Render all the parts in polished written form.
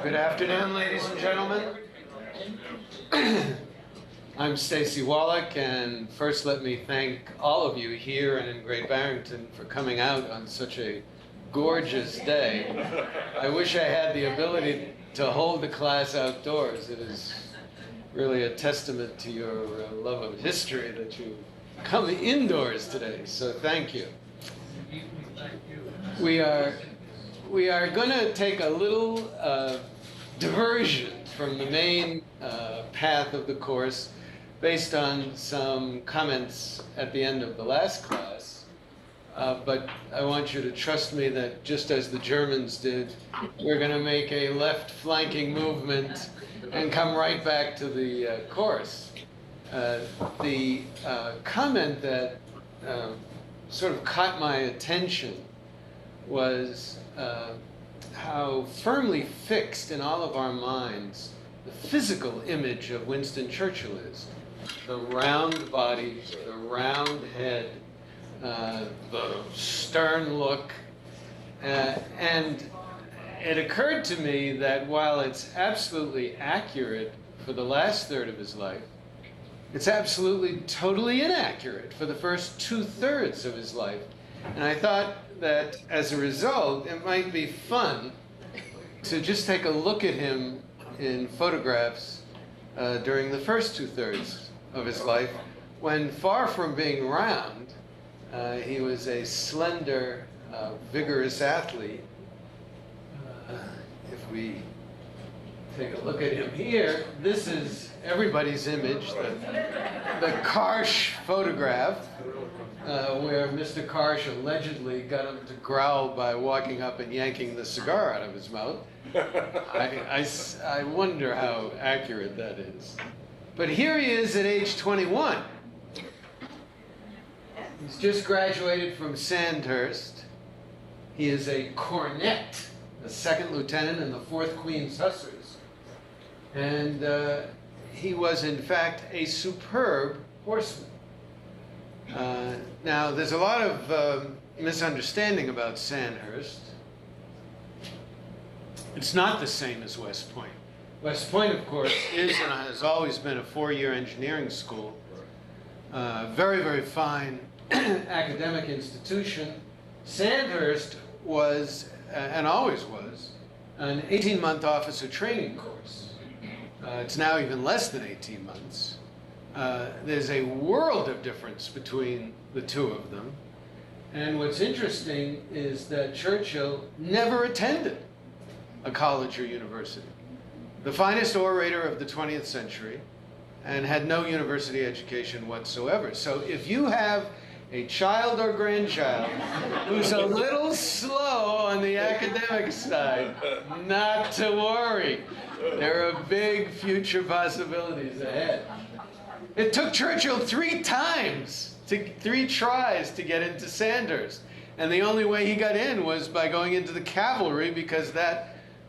Good afternoon, ladies and gentlemen. I'm Stacy Wallach, and first let me thank all of you here and in Great Barrington for coming out on such a gorgeous day. I wish I had the ability to hold the class outdoors. It is really a testament to your love of history that you come indoors today, so thank you. We are going to take a little diversion from the main path of the course based on some comments at the end of the last class. But I want you to trust me that just as the Germans did, we're going to make a left flanking movement and come right back to the course. The comment that sort of caught my attention was how firmly fixed in all of our minds the physical image of Winston Churchill is. The round body, the round head, the stern look. And it occurred to me that while it's absolutely accurate for the last third of his life, it's absolutely totally inaccurate for the first 2/3 of his life. And I thought that as a result, it might be fun to just take a look at him in photographs during the first 2/3 of his life, when far from being round, he was a slender, vigorous athlete. If we take a look at him here, this is everybody's image, the Karsh photograph, where Mr. Karsh allegedly got him to growl by walking up and yanking the cigar out of his mouth. I wonder how accurate that is. But here he is at age 21. He's just graduated from Sandhurst. He is a cornet, a second lieutenant in the 4th Queen's Hussars. And he was, in fact, a superb horseman. Now, there's a lot of misunderstanding about Sandhurst. It's not the same as West Point. West Point, of course, is and has always been a 4-year engineering school. Very, very fine academic institution. Sandhurst was, and always was, an 18-month officer training course. It's now even less than 18 months. There's a world of difference between the two of them. And what's interesting is that Churchill never attended a college or university. The finest orator of the 20th century, and had no university education whatsoever. So if you have a child or grandchild who's a little slow on the academic side, not to worry. There are big future possibilities ahead. It took Churchill 3 tries to get into Sandhurst. And the only way he got in was by going into the cavalry, because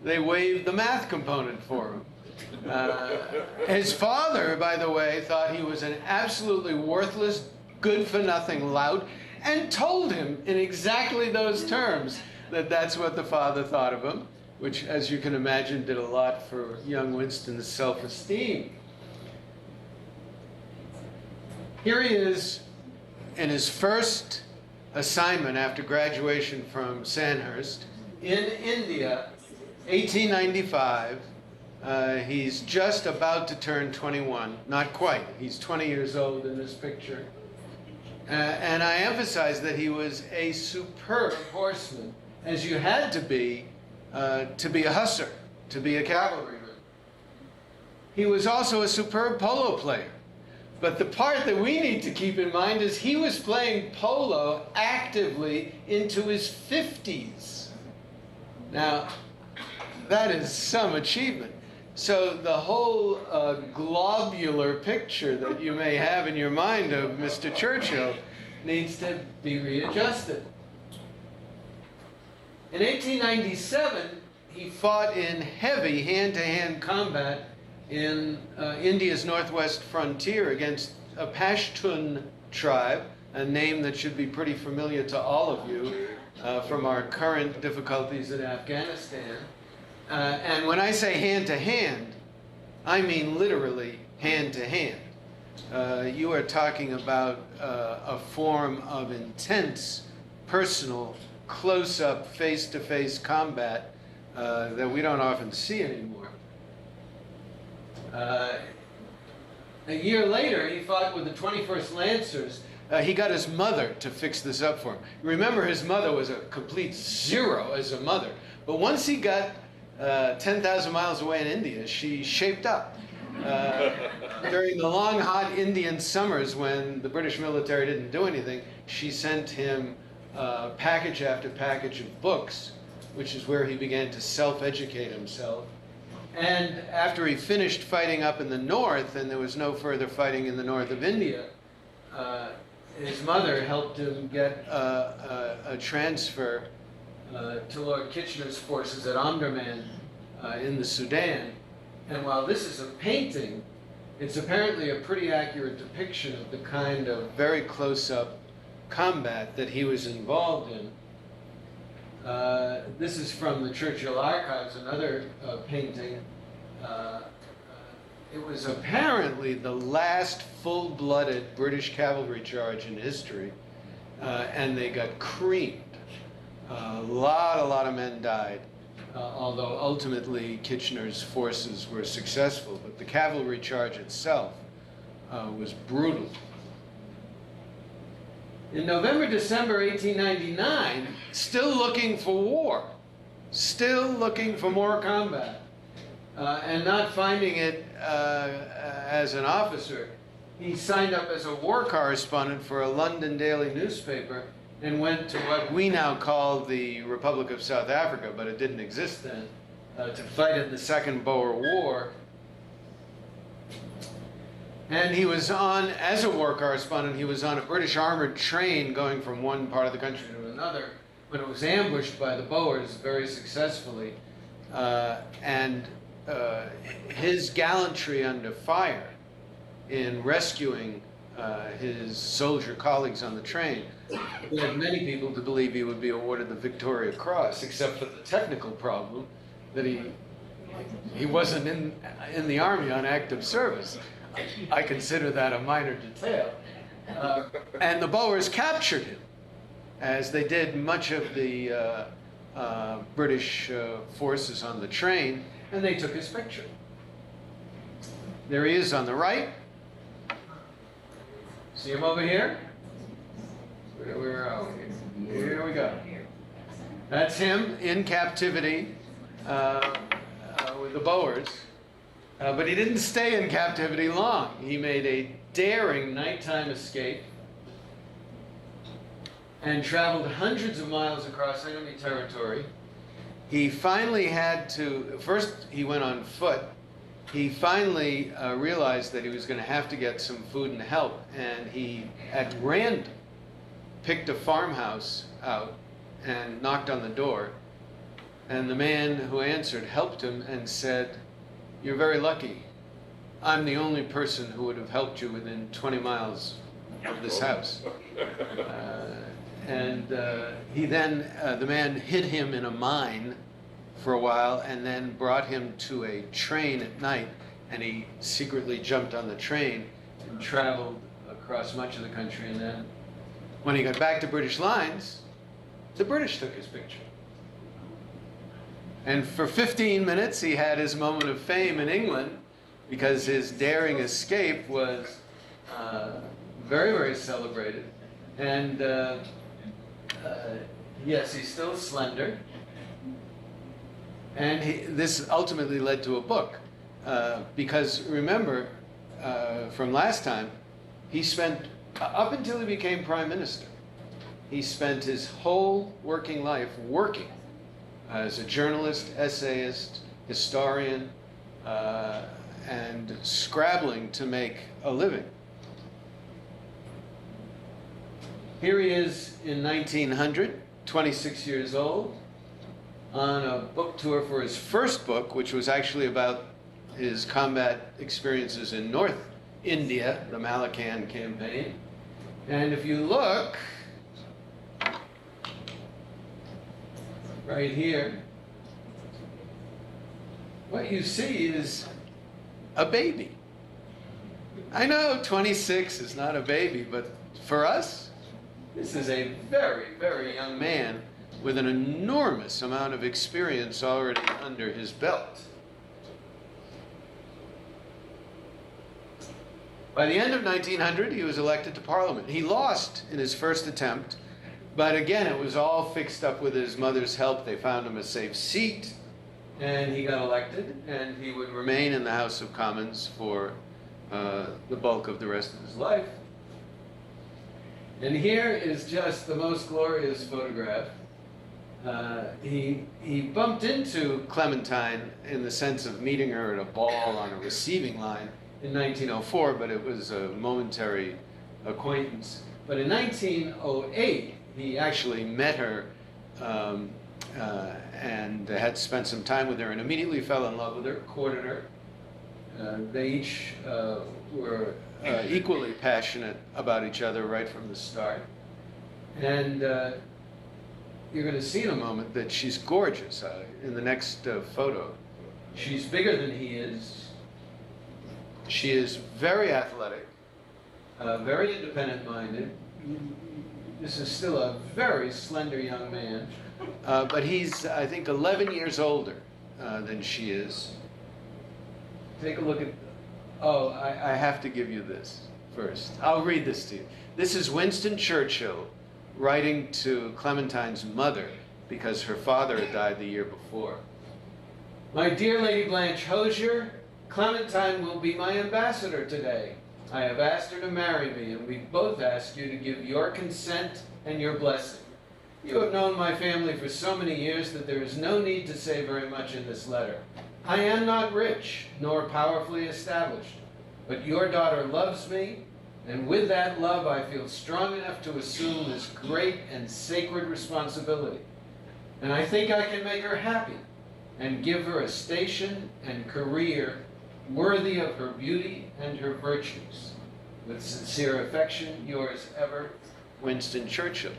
they waived the math component for him. His father, by the way, thought he was an absolutely worthless, good-for-nothing lout, and told him in exactly those terms that that's what the father thought of him, which, as you can imagine, did a lot for young Winston's self-esteem. Here he is in his first assignment after graduation from Sandhurst in India, 1895. He's just about to turn 21. Not quite. He's 20 years old in this picture. And I emphasize that he was a superb horseman, as you had to be a hussar, to be a cavalryman. He was also a superb polo player. But the part that we need to keep in mind is he was playing polo actively into his 50s. Now, that is some achievement. So the whole globular picture that you may have in your mind of Mr. Churchill needs to be readjusted. In 1897, he fought in heavy hand-to-hand combat in India's northwest frontier against a Pashtun tribe, a name that should be pretty familiar to all of you from our current difficulties in Afghanistan. And when I say hand to hand, I mean literally hand to hand. You are talking about a form of intense, personal, close-up, face-to-face combat that we don't often see anymore. A year later, he fought with the 21st Lancers. He got his mother to fix this up for him. Remember, his mother was a complete zero as a mother. But once he got 10,000 miles away in India, she shaped up. During the long, hot Indian summers when the British military didn't do anything, she sent him package after package of books, which is where he began to self-educate himself. And after he finished fighting up in the north, and there was no further fighting in the north of India, his mother helped him get a transfer to Lord Kitchener's forces at Omdurman in the Sudan. And while this is a painting, it's apparently a pretty accurate depiction of the kind of very close-up combat that he was involved in. This is from the Churchill archives, another painting. It was apparently the last full-blooded British cavalry charge in history, and they got creamed. A lot of men died, although ultimately Kitchener's forces were successful, but the cavalry charge itself was brutal. In November, December 1899, still looking for war, still looking for more combat, and not finding it as an officer, he signed up as a war correspondent for a London daily newspaper and went to what we now call the Republic of South Africa, but it didn't exist then, to fight in the Second Boer War. And he was on, as a war correspondent, he was on a British armored train going from one part of the country to another when it was ambushed by the Boers very successfully. His gallantry under fire in rescuing his soldier colleagues on the train led many people to believe he would be awarded the Victoria Cross, except for the technical problem that he wasn't in the army on active service. I consider that a minor detail. And the Boers captured him, as they did much of the British forces on the train, and they took his picture. There he is on the right. See him over here? Where are we? Here we go. That's him in captivity with the Boers. But he didn't stay in captivity long. He made a daring nighttime escape and traveled hundreds of miles across enemy territory. He finally had to, first he went on foot. He finally realized that he was going to have to get some food and help, and he, at random, picked a farmhouse out and knocked on the door. And the man who answered helped him and said, "You're very lucky. I'm the only person who would have helped you within 20 miles of this house." He then, the man hid him in a mine for a while and then brought him to a train at night, and he secretly jumped on the train and traveled across much of the country. And then when he got back to British lines, the British took his picture. And for 15 minutes, he had his moment of fame in England because his daring escape was very, very celebrated. And yes, he's still slender. And this ultimately led to a book. Because remember, from last time, he spent, up until he became prime minister, he spent his whole working life working as a journalist, essayist, historian, and scrabbling to make a living. Here he is in 1900, 26 years old, on a book tour for his first book, which was actually about his combat experiences in North India, the Malakand Campaign. And if you look, right here, what you see is a baby. I know 26 is not a baby, but for us, this is a very, very young man with an enormous amount of experience already under his belt. By the end of 1900, he was elected to Parliament. He lost in his first attempt, but again, it was all fixed up with his mother's help. They found him a safe seat, and he got elected, and he would remain in the House of Commons for the bulk of the rest of his life. And here is just the most glorious photograph. He bumped into Clementine in the sense of meeting her at a ball on a receiving line in 1904, but it was a momentary acquaintance. But in 1908, he actually met her and had spent some time with her and immediately fell in love with her, courted her. They each were equally passionate about each other right from the start. And you're going to see in a moment that she's gorgeous in the next photo. She's bigger than he is. She is very athletic, very independent-minded. This is still a very slender young man, but he's, I think, 11 years older than she is. Take a look at, oh, I have to give you this first. I'll read this to you. This is Winston Churchill writing to Clementine's mother because her father had died the year before. My dear Lady Blanche Hozier, Clementine will be my ambassador today. I have asked her to marry me, and we both ask you to give your consent and your blessing. You have known my family for so many years that there is no need to say very much in this letter. I am not rich, nor powerfully established, but your daughter loves me, and with that love I feel strong enough to assume this great and sacred responsibility. And I think I can make her happy and give her a station and career worthy of her beauty and her virtues. With sincere affection, yours ever, Winston Churchill.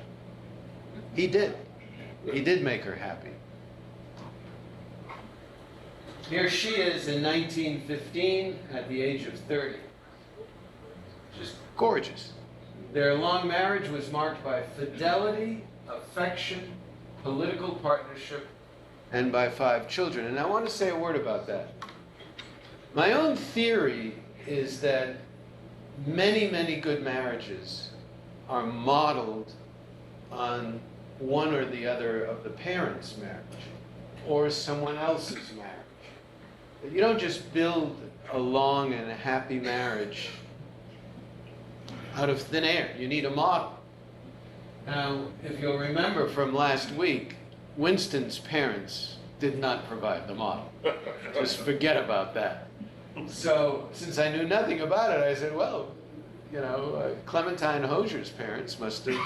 He did. He did make her happy. Here she is in 1915 at the age of 30. Just gorgeous. Their long marriage was marked by fidelity, affection, political partnership, and by 5 children. And I want to say a word about that. My own theory is that many, many good marriages are modeled on one or the other of the parents' marriage or someone else's marriage. You don't just build a long and a happy marriage out of thin air. You need a model. Now, if you'll remember from last week, Winston's parents did not provide the model. Just forget about that. So, since I knew nothing about it, I said, well, you know, Clementine Hozier's parents must have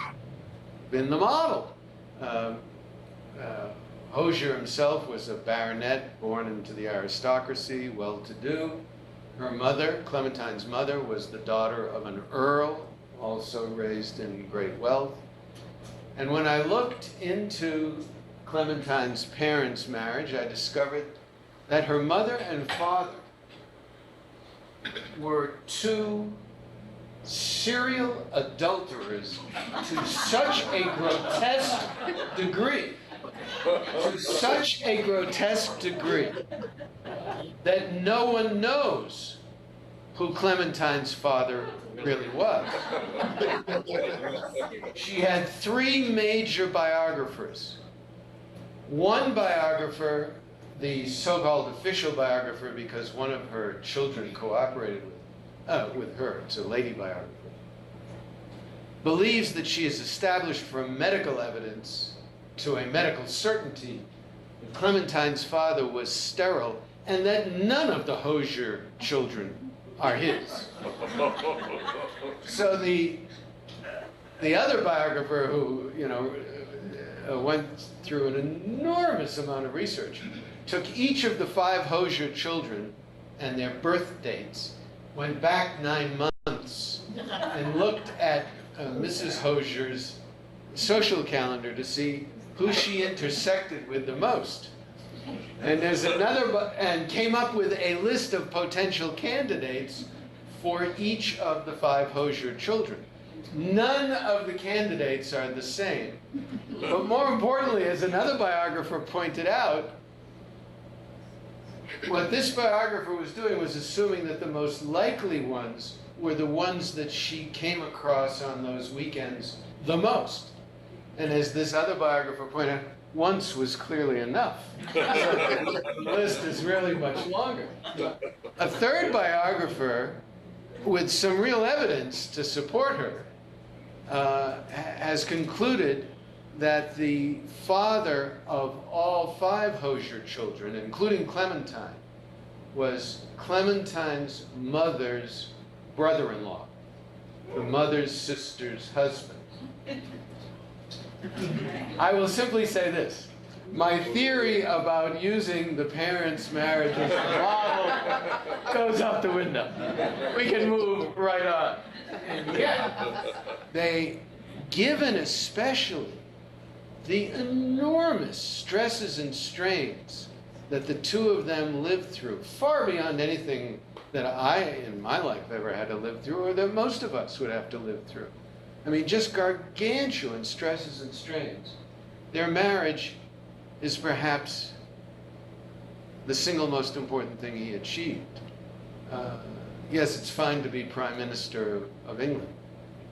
been the model. Hozier himself was a baronet born into the aristocracy, well-to-do. Her mother, Clementine's mother, was the daughter of an earl, also raised in great wealth. And when I looked into Clementine's parents' marriage, I discovered that her mother and father were 2 serial adulterers to such a grotesque degree, that no one knows who Clementine's father really was. She had 3 major biographers. One biographer, the so-called official biographer, because one of her children cooperated with her, it's a lady biographer, believes that she is established from medical evidence to a medical certainty that Clementine's father was sterile and that none of the Hozier children are his. So the other biographer, who, you know, went through an enormous amount of research, took each of the 5 Hozier children and their birth dates, went back 9 months, and looked at Mrs. Hozier's social calendar to see who she intersected with the most. And there's another, and came up with a list of potential candidates for each of the 5 Hozier children. None of the candidates are the same. But more importantly, as another biographer pointed out, what this biographer was doing was assuming that the most likely ones were the ones that she came across on those weekends the most. And as this other biographer pointed out, once was clearly enough. So the list is really much longer. A third biographer, with some real evidence to support her, has concluded that the father of all 5 Hozier children, including Clementine, was Clementine's mother's brother-in-law, the mother's sister's husband. I will simply say this. My theory about using the parents' marriage as a model goes out the window. We can move right on. And yet, given especially the enormous stresses and strains that the 2 of them lived through, far beyond anything that I, in my life, ever had to live through, or that most of us would have to live through. I mean, just gargantuan stresses and strains. Their marriage is perhaps the single most important thing he achieved. Yes, it's fine to be Prime Minister of England,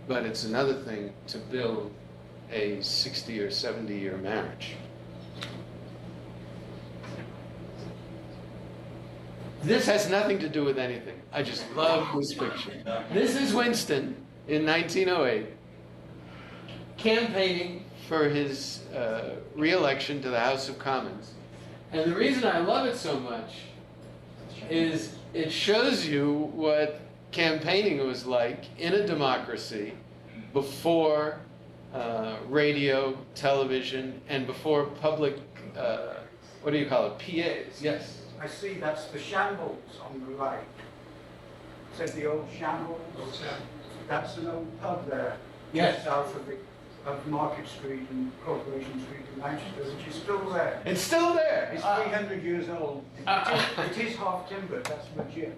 but it's another thing to build a 60 or 70-year marriage. This has nothing to do with anything. I just love this picture. This is Winston in 1908, campaigning for his re-election to the House of Commons. And the reason I love it so much is it shows you what campaigning was like in a democracy before radio, television, and before public, what do you call it, PAs? Yes? I see that's the Shambles on the right. Said the old Shambles. That's an old pub there, Yes. just south of Market Street and Corporation Street in Manchester, which is still there. It's still there. It's 300 years old. It is half timbered, that's legit.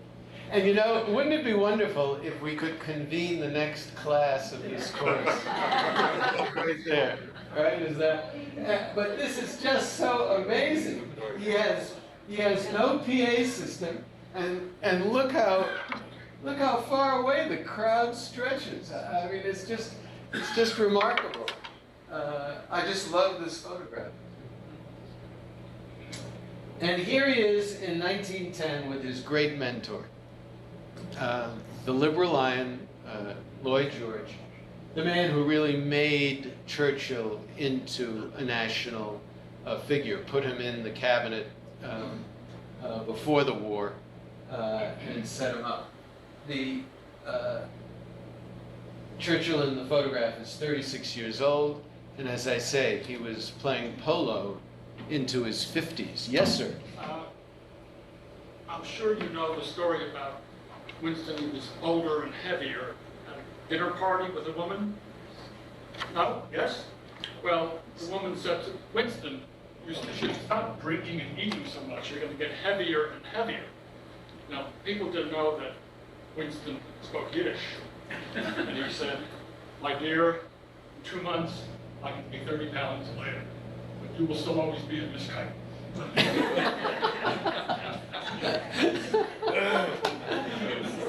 And you know, wouldn't it be wonderful if we could convene the next class of this course? Right there, right? Is that? But this is just so amazing. He has no PA system, and look how far away the crowd stretches. I mean, it's just remarkable. I just love this photograph. And here he is in 1910 with his great mentor, the liberal lion, Lloyd George, the man who really made Churchill into a national figure, put him in the cabinet before the war, and set him up. The Churchill in the photograph is 36 years old, and as I say, he was playing polo into his 50s. Yes, sir? I'm sure you know the story about Winston. He was older and heavier at a dinner party with a woman. No? Yes? Well, the woman said to Winston, you should stop drinking and eating so much. You're going to get heavier and heavier. Now, people didn't know that Winston spoke Yiddish. And he said, my dear, in 2 months, I can be 30 pounds lighter, but you will still always be in this kite.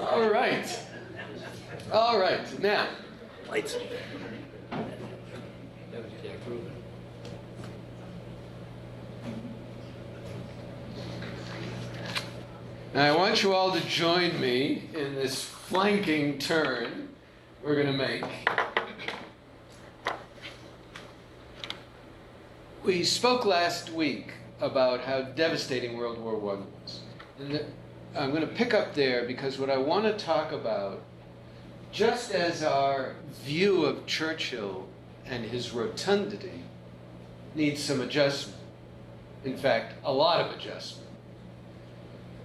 All right. All right. Now, lights. Now, I want you all to join me in this flanking turn we're going to make. We spoke last week about how devastating World War I was. And I'm going to pick up there because what I want to talk about, just as our view of Churchill and his rotundity needs some adjustment, in fact, a lot of adjustment,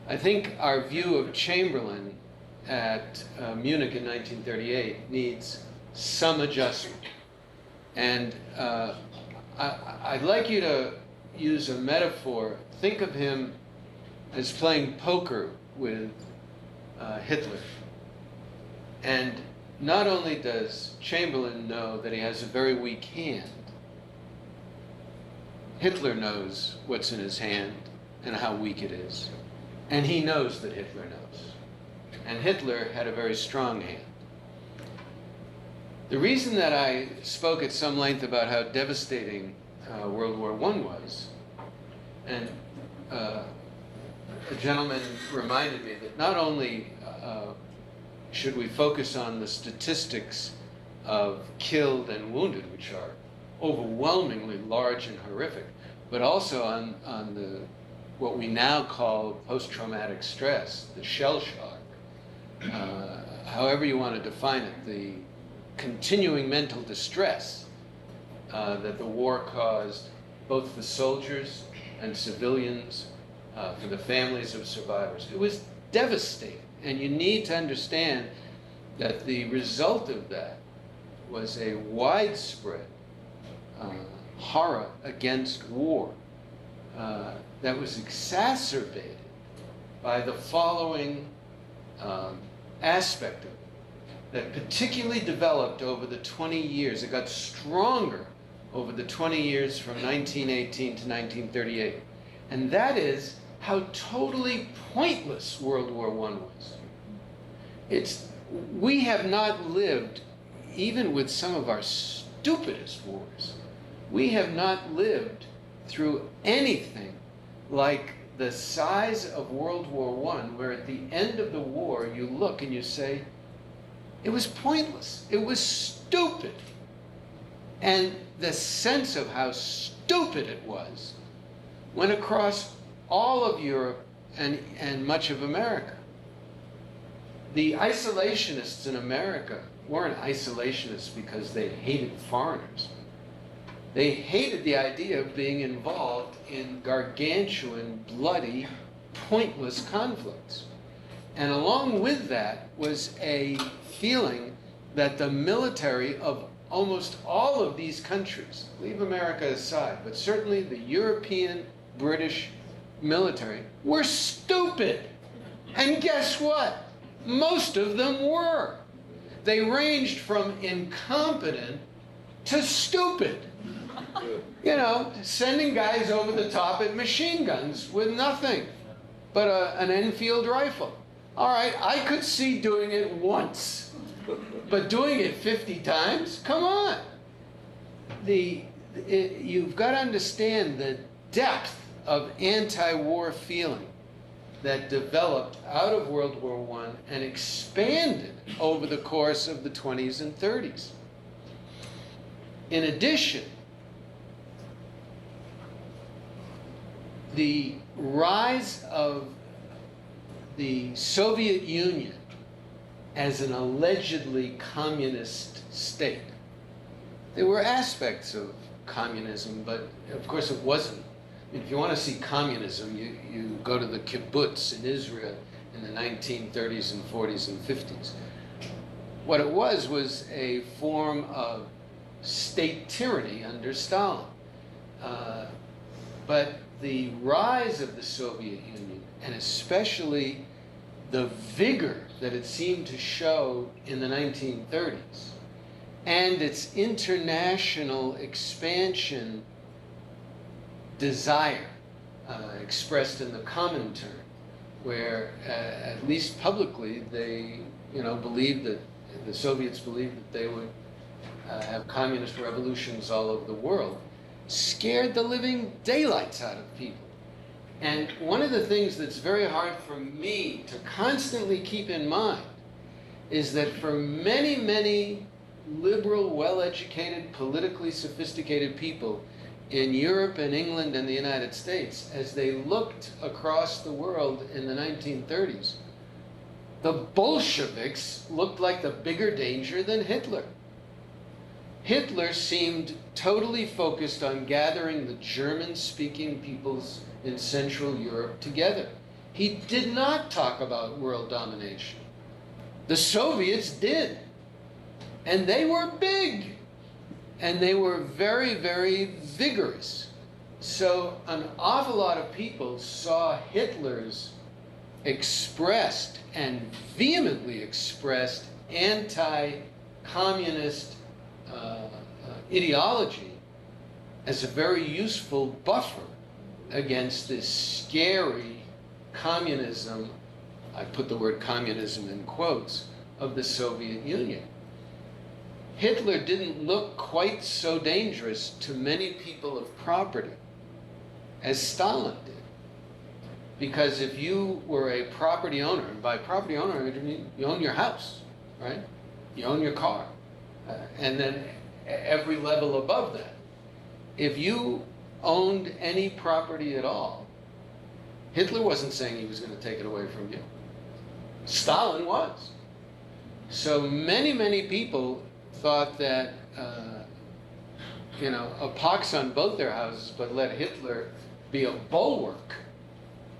I think our view of Chamberlain at Munich in 1938 needs some adjustment. And I'd like you to use a metaphor, think of him as playing poker with Hitler. And not only does Chamberlain know that he has a very weak hand, Hitler knows what's in his hand and how weak it is. And he knows that Hitler knows. And Hitler had a very strong hand. The reason that I spoke at some length about how devastating World War I was, and a gentleman reminded me that not only should we focus on the statistics of killed and wounded, which are overwhelmingly large and horrific, but also on the what we now call post-traumatic stress, the shell shock, however you want to define it, the continuing mental distress that the war caused both for soldiers and civilians, for the families of survivors. It was devastating, and you need to understand that the result of that was a widespread horror against war that was exacerbated by the following aspect of it, that particularly developed over the 20 years. It got stronger over the 20 years from 1918 to 1938. And that is how totally pointless World War I was. We have not lived, even with some of our stupidest wars, we have not lived through anything like the size of World War I, where at the end of the war you look and you say, it was pointless, it was stupid. And the sense of how stupid it was went across all of Europe and much of America. The isolationists in America weren't isolationists because they hated foreigners. They hated the idea of being involved in gargantuan, bloody, pointless conflicts. And along with that was a feeling that the military of almost all of these countries, leave America aside, but certainly the European, British military, were stupid. And guess what? Most of them were. They ranged from incompetent to stupid. You know, sending guys over the top at machine guns with nothing but an Enfield rifle. All right, I could see doing it once, but doing it 50 times? Come on. You've got to understand the depth of anti-war feeling that developed out of World War I and expanded over the course of the 20s and 30s. In addition, the rise of the Soviet Union as an allegedly communist state. There were aspects of communism, but of course it wasn't. I mean, if you want to see communism, you go to the kibbutz in Israel in the 1930s and 40s and 50s. What it was a form of state tyranny under Stalin. But the rise of the Soviet Union, and especially the vigor that it seemed to show in the 1930s, and its international expansion desire, expressed in the Comintern, where at least publicly they, believed that the Soviets believed that they would have communist revolutions all over the world, scared the living daylights out of people. And one of the things that's very hard for me to constantly keep in mind is that for many, many liberal, well-educated, politically sophisticated people in Europe and England and the United States, as they looked across the world in the 1930s, the Bolsheviks looked like the bigger danger than Hitler. Hitler seemed totally focused on gathering the German-speaking peoples in Central Europe together. He did not talk about world domination. The Soviets did. And they were big. And they were very, very vigorous. So an awful lot of people saw Hitler's expressed and vehemently expressed anti-communist ideology as a very useful buffer against this scary communism, I put the word communism in quotes, of the Soviet Union. Hitler didn't look quite so dangerous to many people of property as Stalin did. Because if you were a property owner, and by property owner, I mean you own your house, right? You own your car. And then every level above that. If you owned any property at all, Hitler wasn't saying he was going to take it away from you. Stalin was. So many, many people thought that, a pox on both their houses, but let Hitler be a bulwark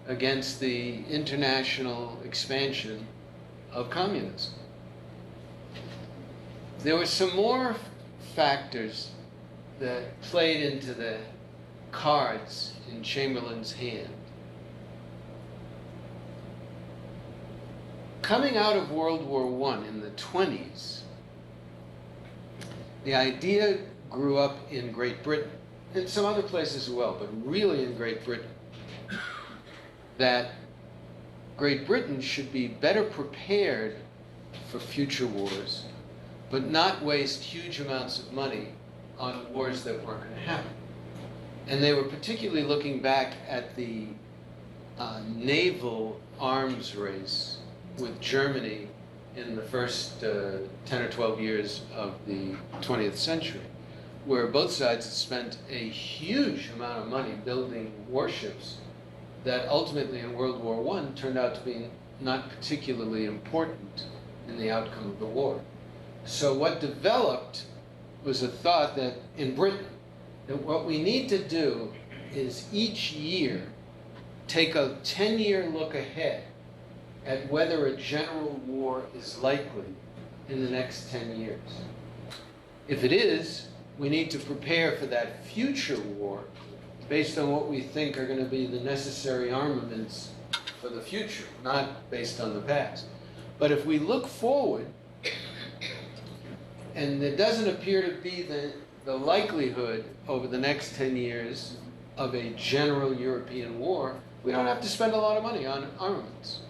against the international expansion of communism. There were some more factors that played into the cards in Chamberlain's hand. Coming out of World War I in the 20s, the idea grew up in Great Britain, and some other places as well, but really in Great Britain, that Great Britain should be better prepared for future wars, but not waste huge amounts of money on wars that weren't going to happen. And they were particularly looking back at the naval arms race with Germany in the first 10 or 12 years of the 20th century, where both sides had spent a huge amount of money building warships that ultimately in World War I turned out to be not particularly important in the outcome of the war. So what developed was a thought that in Britain, that what we need to do is each year take a 10-year look ahead at whether a general war is likely in the next 10 years. If it is, we need to prepare for that future war based on what we think are going to be the necessary armaments for the future, not based on the past. But if we look forward, and there doesn't appear to be the likelihood over the next 10 years of a general European war, we don't have to spend a lot of money on armaments.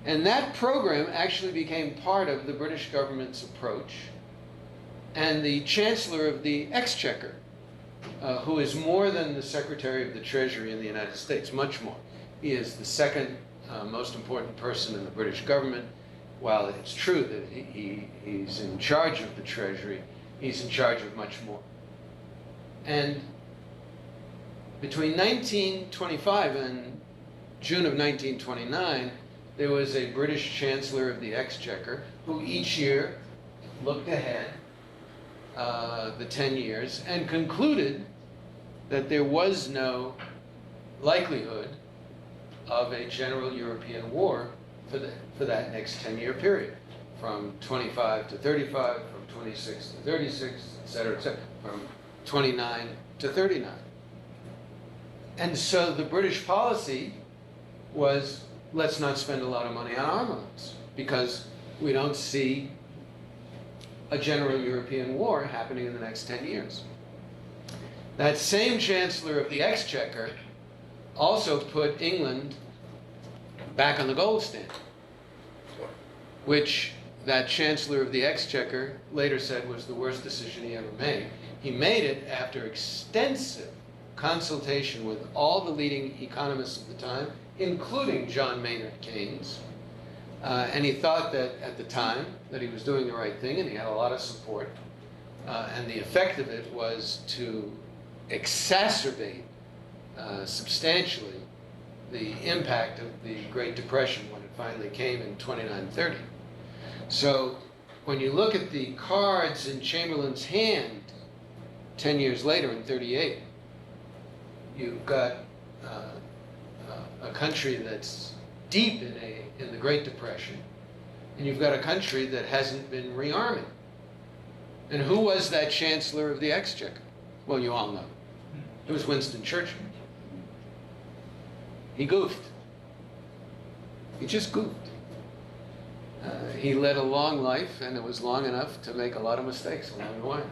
And that program actually became part of the British government's approach. And the Chancellor of the Exchequer, who is more than the Secretary of the Treasury in the United States, much more. He is the second most important person in the British government. While it's true that he's in charge of the Treasury, he's in charge of much more. And between 1925 and June of 1929, there was a British Chancellor of the Exchequer who each year looked ahead the 10 years and concluded that there was no likelihood of a general European war for that next 10-year period, from 25 to 35, from 26 to 36, et cetera, from 29 to 39. And so the British policy was, let's not spend a lot of money on armaments, because we don't see a general European war happening in the next 10 years. That same Chancellor of the Exchequer also put England back on the gold standard, which that Chancellor of the Exchequer later said was the worst decision he ever made. He made it after extensive consultation with all the leading economists of the time, including John Maynard Keynes. And he thought that at the time that he was doing the right thing, and he had a lot of support. And the effect of it was to exacerbate substantially the impact of the Great Depression when it finally came in 29-30. So when you look at the cards in Chamberlain's hand 10 years later in 38, you've got a country that's deep in the Great Depression, and you've got a country that hasn't been rearming. And who was that Chancellor of the Exchequer? Well, you all know. It was Winston Churchill. He goofed. He just goofed. He led a long life, and it was long enough to make a lot of mistakes along the way.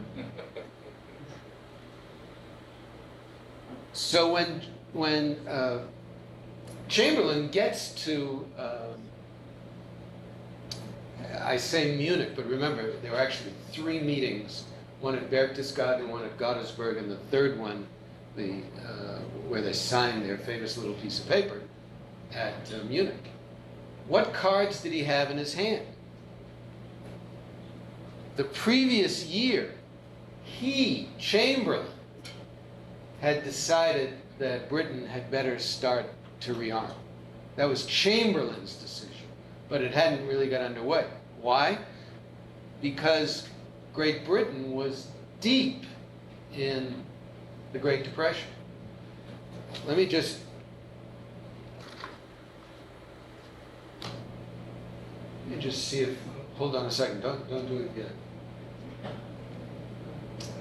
So when Chamberlain gets to, I say Munich, but remember, there were actually 3 meetings, one at Berchtesgaden, one at Gottesberg, and the third one, where they signed their famous little piece of paper at Munich. What cards did he have in his hand? The previous year, he, Chamberlain, had decided that Britain had better start to rearm. That was Chamberlain's decision, but it hadn't really got underway. Why? Because Great Britain was deep in the Great Depression. Let me just see if, hold on a second, don't do it yet.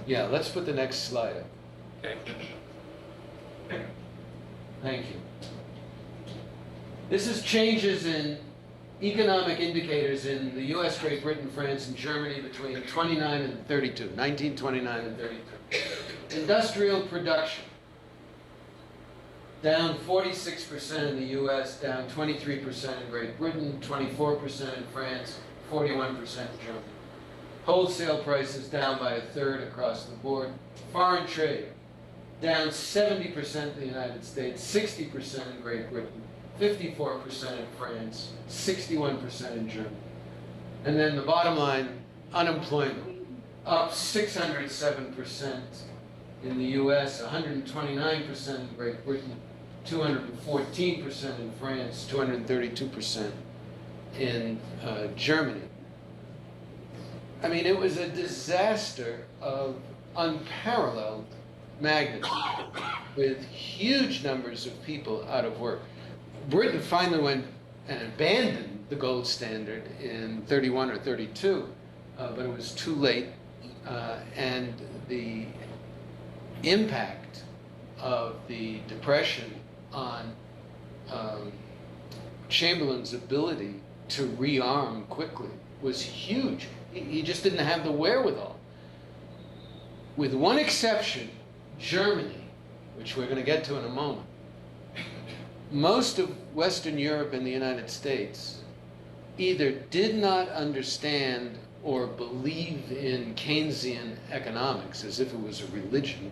Yeah, let's put the next slide up. Okay. Thank you. This is changes in economic indicators in the US, Great Britain, France, and Germany between 29 and 32, 1929 and 32. Industrial production, down 46% in the US, down 23% in Great Britain, 24% in France, 41% in Germany. Wholesale prices down by 1/3 across the board. Foreign trade, down 70% in the United States, 60% in Great Britain, 54% in France, 61% in Germany. And then the bottom line, unemployment, up 607% in the US, 129% in Great Britain, 214% in France, 232% in Germany. I mean, it was a disaster of unparalleled magnitude, with huge numbers of people out of work. Britain finally went and abandoned the gold standard in 31 or 32, but it was too late, and the impact of the Depression on Chamberlain's ability to rearm quickly was huge. He just didn't have the wherewithal. With one exception, Germany, which we're going to get to in a moment. Most of Western Europe and the United States either did not understand or believe in Keynesian economics as if it was a religion,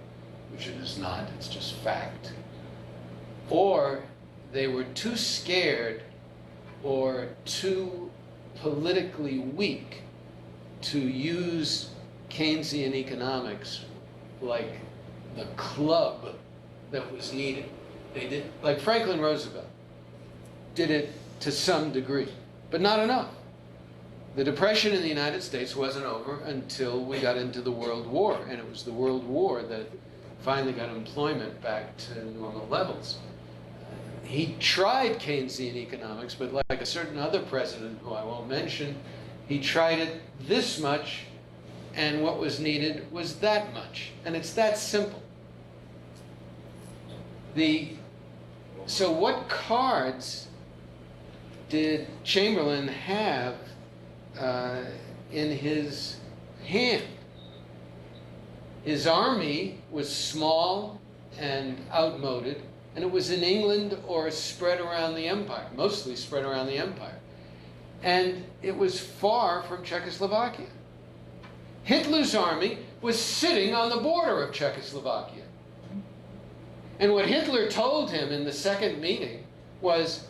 which it is not, it's just fact, or they were too scared or too politically weak to use Keynesian economics like the club that was needed. They did, like Franklin Roosevelt, did it to some degree, but not enough. The Depression in the United States wasn't over until we got into the World War, and it was the World War that finally got employment back to normal levels. He tried Keynesian economics, but like a certain other president who I won't mention, he tried it this much, and what was needed was that much. And it's that simple. So what cards did Chamberlain have in his hand? His army was small and outmoded, and it was in England or spread around the empire, mostly spread around the empire. And it was far from Czechoslovakia. Hitler's army was sitting on the border of Czechoslovakia. And what Hitler told him in the second meeting was,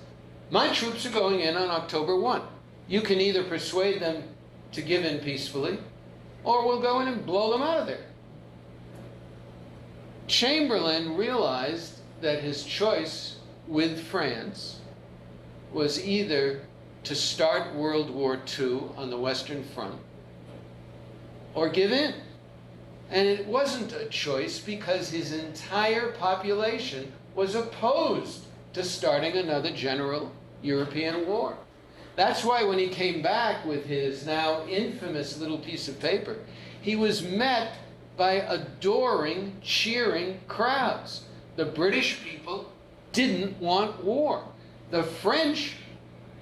my troops are going in on October 1. You can either persuade them to give in peacefully, or we'll go in and blow them out of there. Chamberlain realized that his choice with France was either to start World War II on the Western Front or give in. And it wasn't a choice because his entire population was opposed to starting another general European war. That's why when he came back with his now infamous little piece of paper, he was met by adoring, cheering crowds. The British people didn't want war. The French,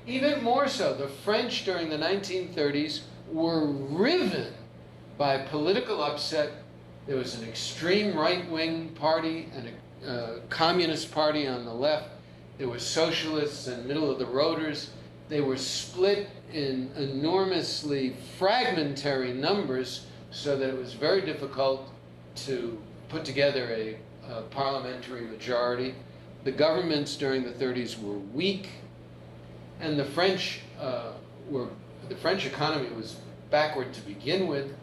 even more so, the French during the 1930s were riven by political upset. There was an extreme right-wing party and a communist party on the left. There were socialists and middle-of-the-roaders. They were split in enormously fragmentary numbers so that it was very difficult to put together a parliamentary majority. The governments during the 30s were weak, and the French economy was backward to begin with.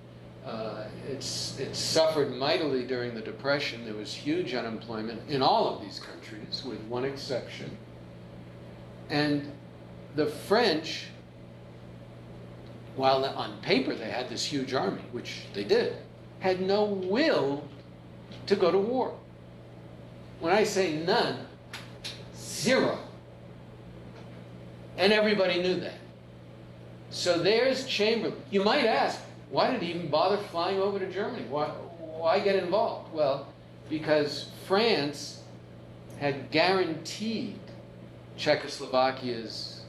It suffered mightily during the Depression. There was huge unemployment in all of these countries, with one exception. And the French, while on paper they had this huge army, which they did, had no will to go to war. When I say none, zero. And everybody knew that. So there's Chamberlain. You might ask, why did he even bother flying over to Germany? Why get involved? Well, because France had guaranteed Czechoslovakia's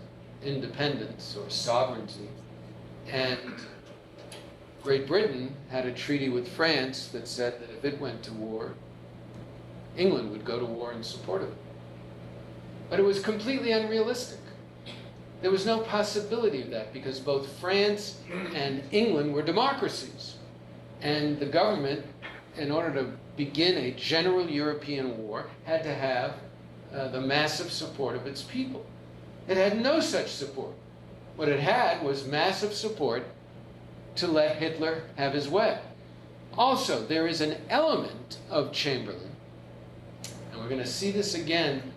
independence or sovereignty, and Great Britain had a treaty with France that said that if it went to war, England would go to war in support of it. But it was completely unrealistic. There was no possibility of that because both France and England were democracies. And the government, in order to begin a general European war, had to have the massive support of its people. It had no such support. What it had was massive support to let Hitler have his way. Also, there is an element of Chamberlain, and we're going to see this again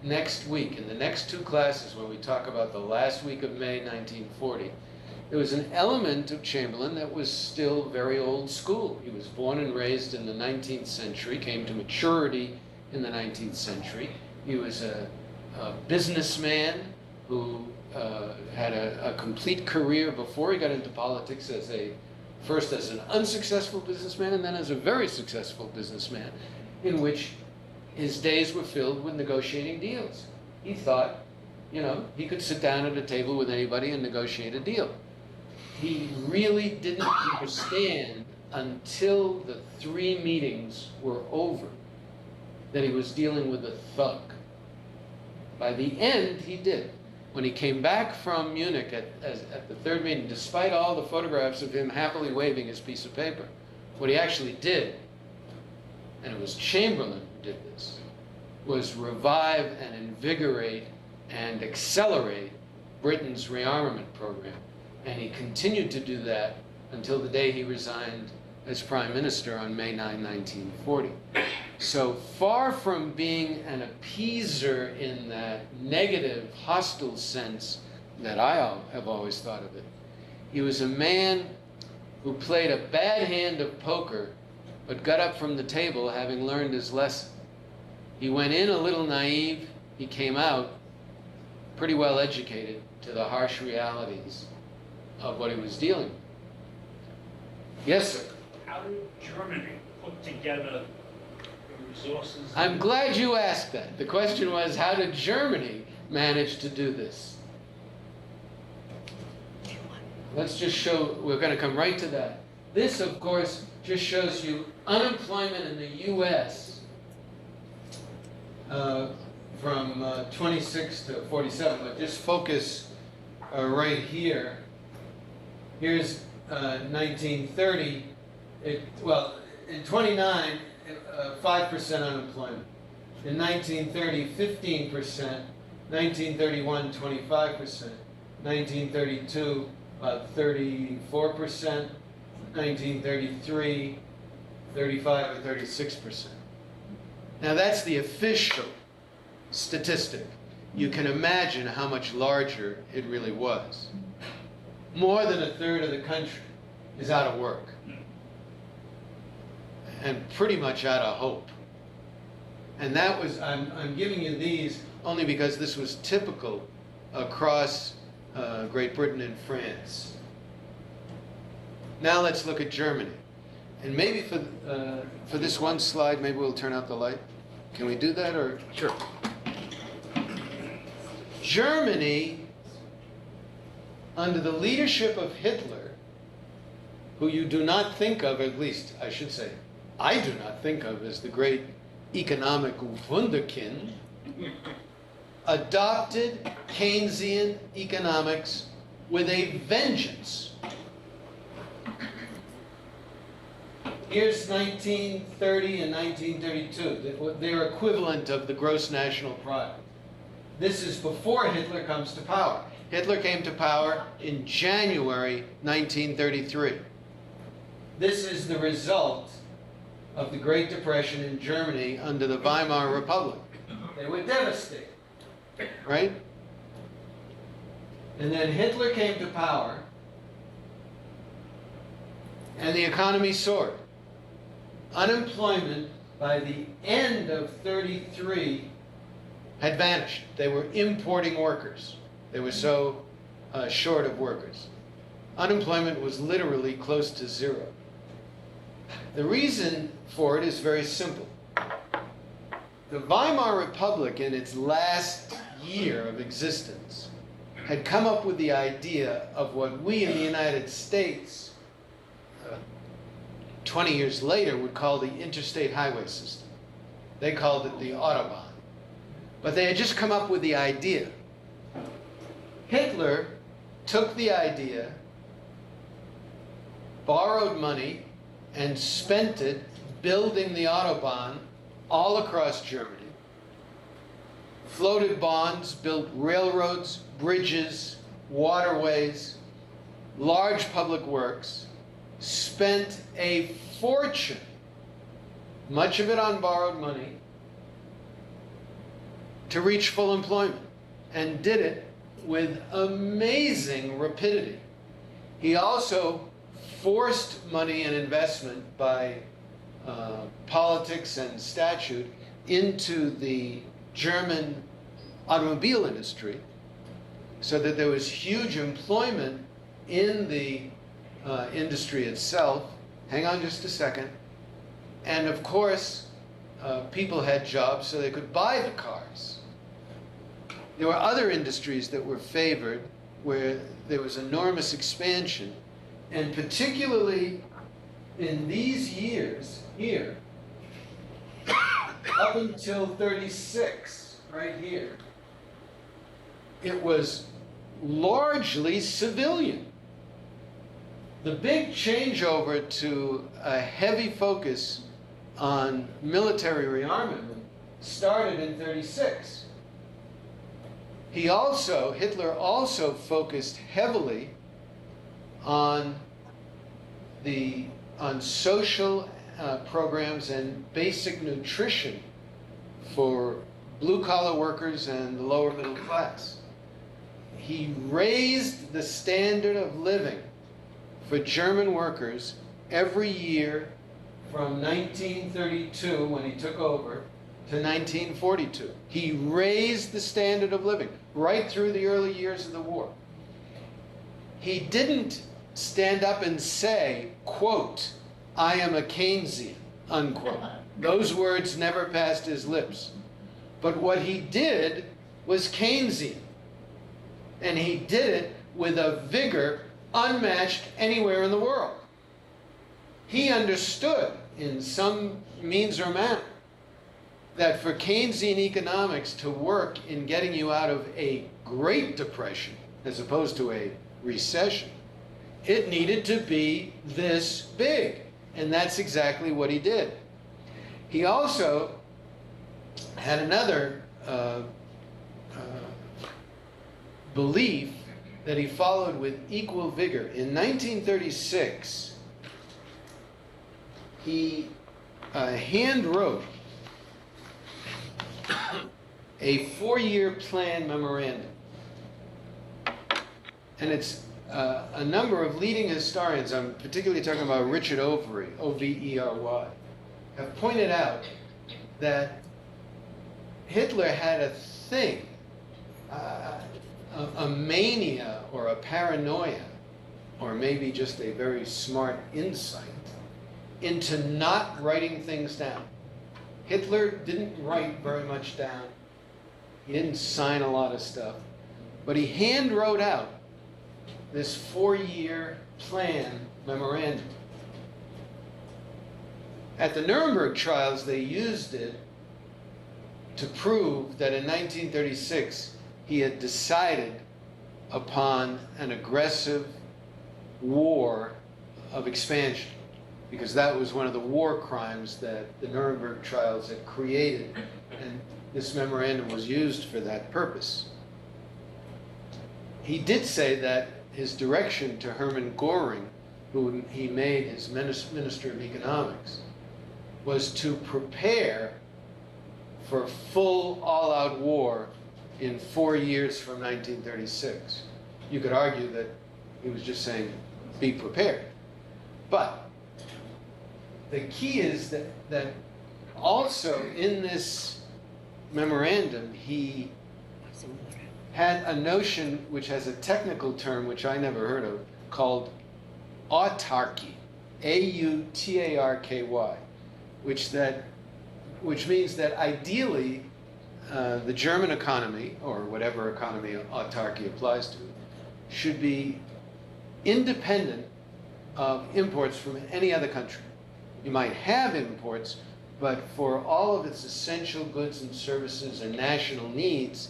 next week, in the next two classes when we talk about the last week of May 1940, there was an element of Chamberlain that was still very old school. He was born and raised in the 19th century, came to maturity in the 19th century. He was a businessman who had a complete career before he got into politics first as an unsuccessful businessman and then as a very successful businessman, in which his days were filled with negotiating deals. He thought, he could sit down at a table with anybody and negotiate a deal. He really didn't understand until the 3 meetings were over that he was dealing with a thug. By the end, he did. When he came back from Munich at the 3rd meeting, despite all the photographs of him happily waving his piece of paper, what he actually did, and it was Chamberlain who did this, was revive and invigorate and accelerate Britain's rearmament program. And he continued to do that until the day he resigned as Prime Minister on May 9, 1940. So far from being an appeaser in that negative, hostile sense that I have always thought of it, he was a man who played a bad hand of poker but got up from the table having learned his lesson. He went in a little naive, he came out pretty well educated to the harsh realities of what he was dealing with. Yes, sir? How did Germany put together the resources? I'm glad you asked that. The question was, how did Germany manage to do this? Let's just show, we're going to come right to that. This, of course, just shows you unemployment in the U.S. From 26 to 47, but just focus right here. Here's 1930. In 29, 5% unemployment. In 1930, 15%. 1931, 25%. 1932, about 34%. 1933, 35 or 36%. Now that's the official statistic. You can imagine how much larger it really was. More than 1/3 of the country is out of work. And pretty much out of hope. And that was, I'm giving you these only because this was typical across Great Britain and France. Now let's look at Germany. And maybe for this one slide, maybe we'll turn out the light. Can we do that, or? Sure. Germany, under the leadership of Hitler, who you do not think of, at least I should say, I do not think of as the great economic wunderkind, adopted Keynesian economics with a vengeance. Here's 1930 and 1932, their equivalent of the gross national product. This is before Hitler comes to power. Hitler came to power in January 1933. This is the result of the Great Depression in Germany under the Weimar Republic. They were devastated, right? And then Hitler came to power, and the economy soared. Unemployment by the end of 33 had vanished. They were importing workers. They were so short of workers. Unemployment was literally close to zero. The reason for it is very simple. The Weimar Republic, in its last year of existence, had come up with the idea of what we in the United States 20 years later would call the interstate highway system. They called it the Autobahn. But they had just come up with the idea. Hitler took the idea, borrowed money, and spent it building the Autobahn all across Germany. Floated bonds, built railroads, bridges, waterways, large public works, spent a fortune, much of it on borrowed money, to reach full employment, and did it with amazing rapidity. He also forced money and investment by politics and statute into the German automobile industry, so that there was huge employment in the industry itself. Hang on just a second. And of course, people had jobs so they could buy the cars. There were other industries that were favored where there was enormous expansion, and particularly in these years here, up until 36, right here, it was largely civilian. The big changeover to a heavy focus on military rearmament started in 36. Hitler also focused heavily on social programs and basic nutrition for blue-collar workers and the lower middle class. He raised the standard of living for German workers every year from 1932, when he took over, to 1942. He raised the standard of living right through the early years of the war. He didn't stand up and say, quote, "I am a Keynesian," unquote. Those words never passed his lips. But what he did was Keynesian. And he did it with a vigor unmatched anywhere in the world. He understood, in some means or manner, that for Keynesian economics to work in getting you out of a Great Depression, as opposed to a recession, it needed to be this big. And that's exactly what he did. He also had another belief that he followed with equal vigor. In 1936, he hand-wrote a 4-year plan memorandum. And it's a number of leading historians, I'm particularly talking about Richard Overy, O-V-E-R-Y, have pointed out that Hitler had a thing, a mania or a paranoia, or maybe just a very smart insight, into not writing things down. Hitler didn't write very much down. He didn't sign a lot of stuff. But he hand wrote out this 4-year plan memorandum. At the Nuremberg trials, they used it to prove that in 1936 he had decided upon an aggressive war of expansion, because that was one of the war crimes that the Nuremberg trials had created, and this memorandum was used for that purpose. He did say that his direction to Hermann Göring, who he made his Minister of Economics, was to prepare for full all-out war in 4 years from 1936. You could argue that he was just saying, be prepared. But the key is that also in this memorandum, he had a notion which has a technical term which I never heard of, called autarky, A-U-T-A-R-K-Y, which means that ideally the German economy, or whatever economy autarky applies to, should be independent of imports from any other country. You might have imports, but for all of its essential goods and services and national needs,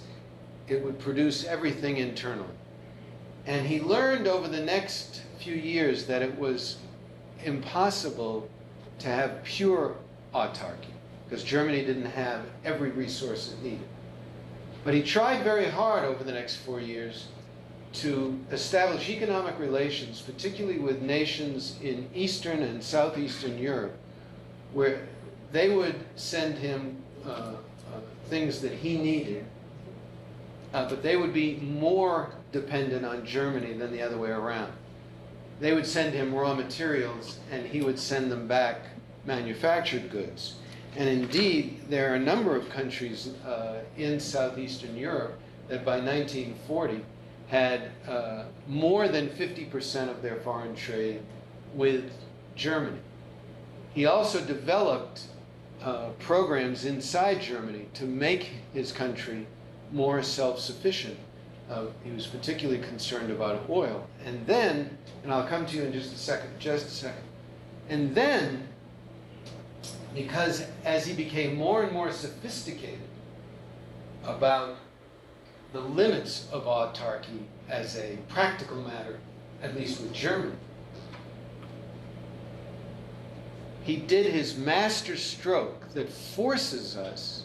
it would produce everything internally. And he learned over the next few years that it was impossible to have pure autarky, because Germany didn't have every resource it needed. But he tried very hard over the next 4 years to establish economic relations, particularly with nations in Eastern and Southeastern Europe, where they would send him things that he needed, but they would be more dependent on Germany than the other way around. They would send him raw materials, and he would send them back manufactured goods. And indeed, there are a number of countries in Southeastern Europe that by 1940 had more than 50% of their foreign trade with Germany. He also developed programs inside Germany to make his country more self-sufficient. He was particularly concerned about oil. And then, and I'll come to you in just a second, and then, because as he became more and more sophisticated about the limits of autarky as a practical matter, at least with Germany, he did his master stroke that forces us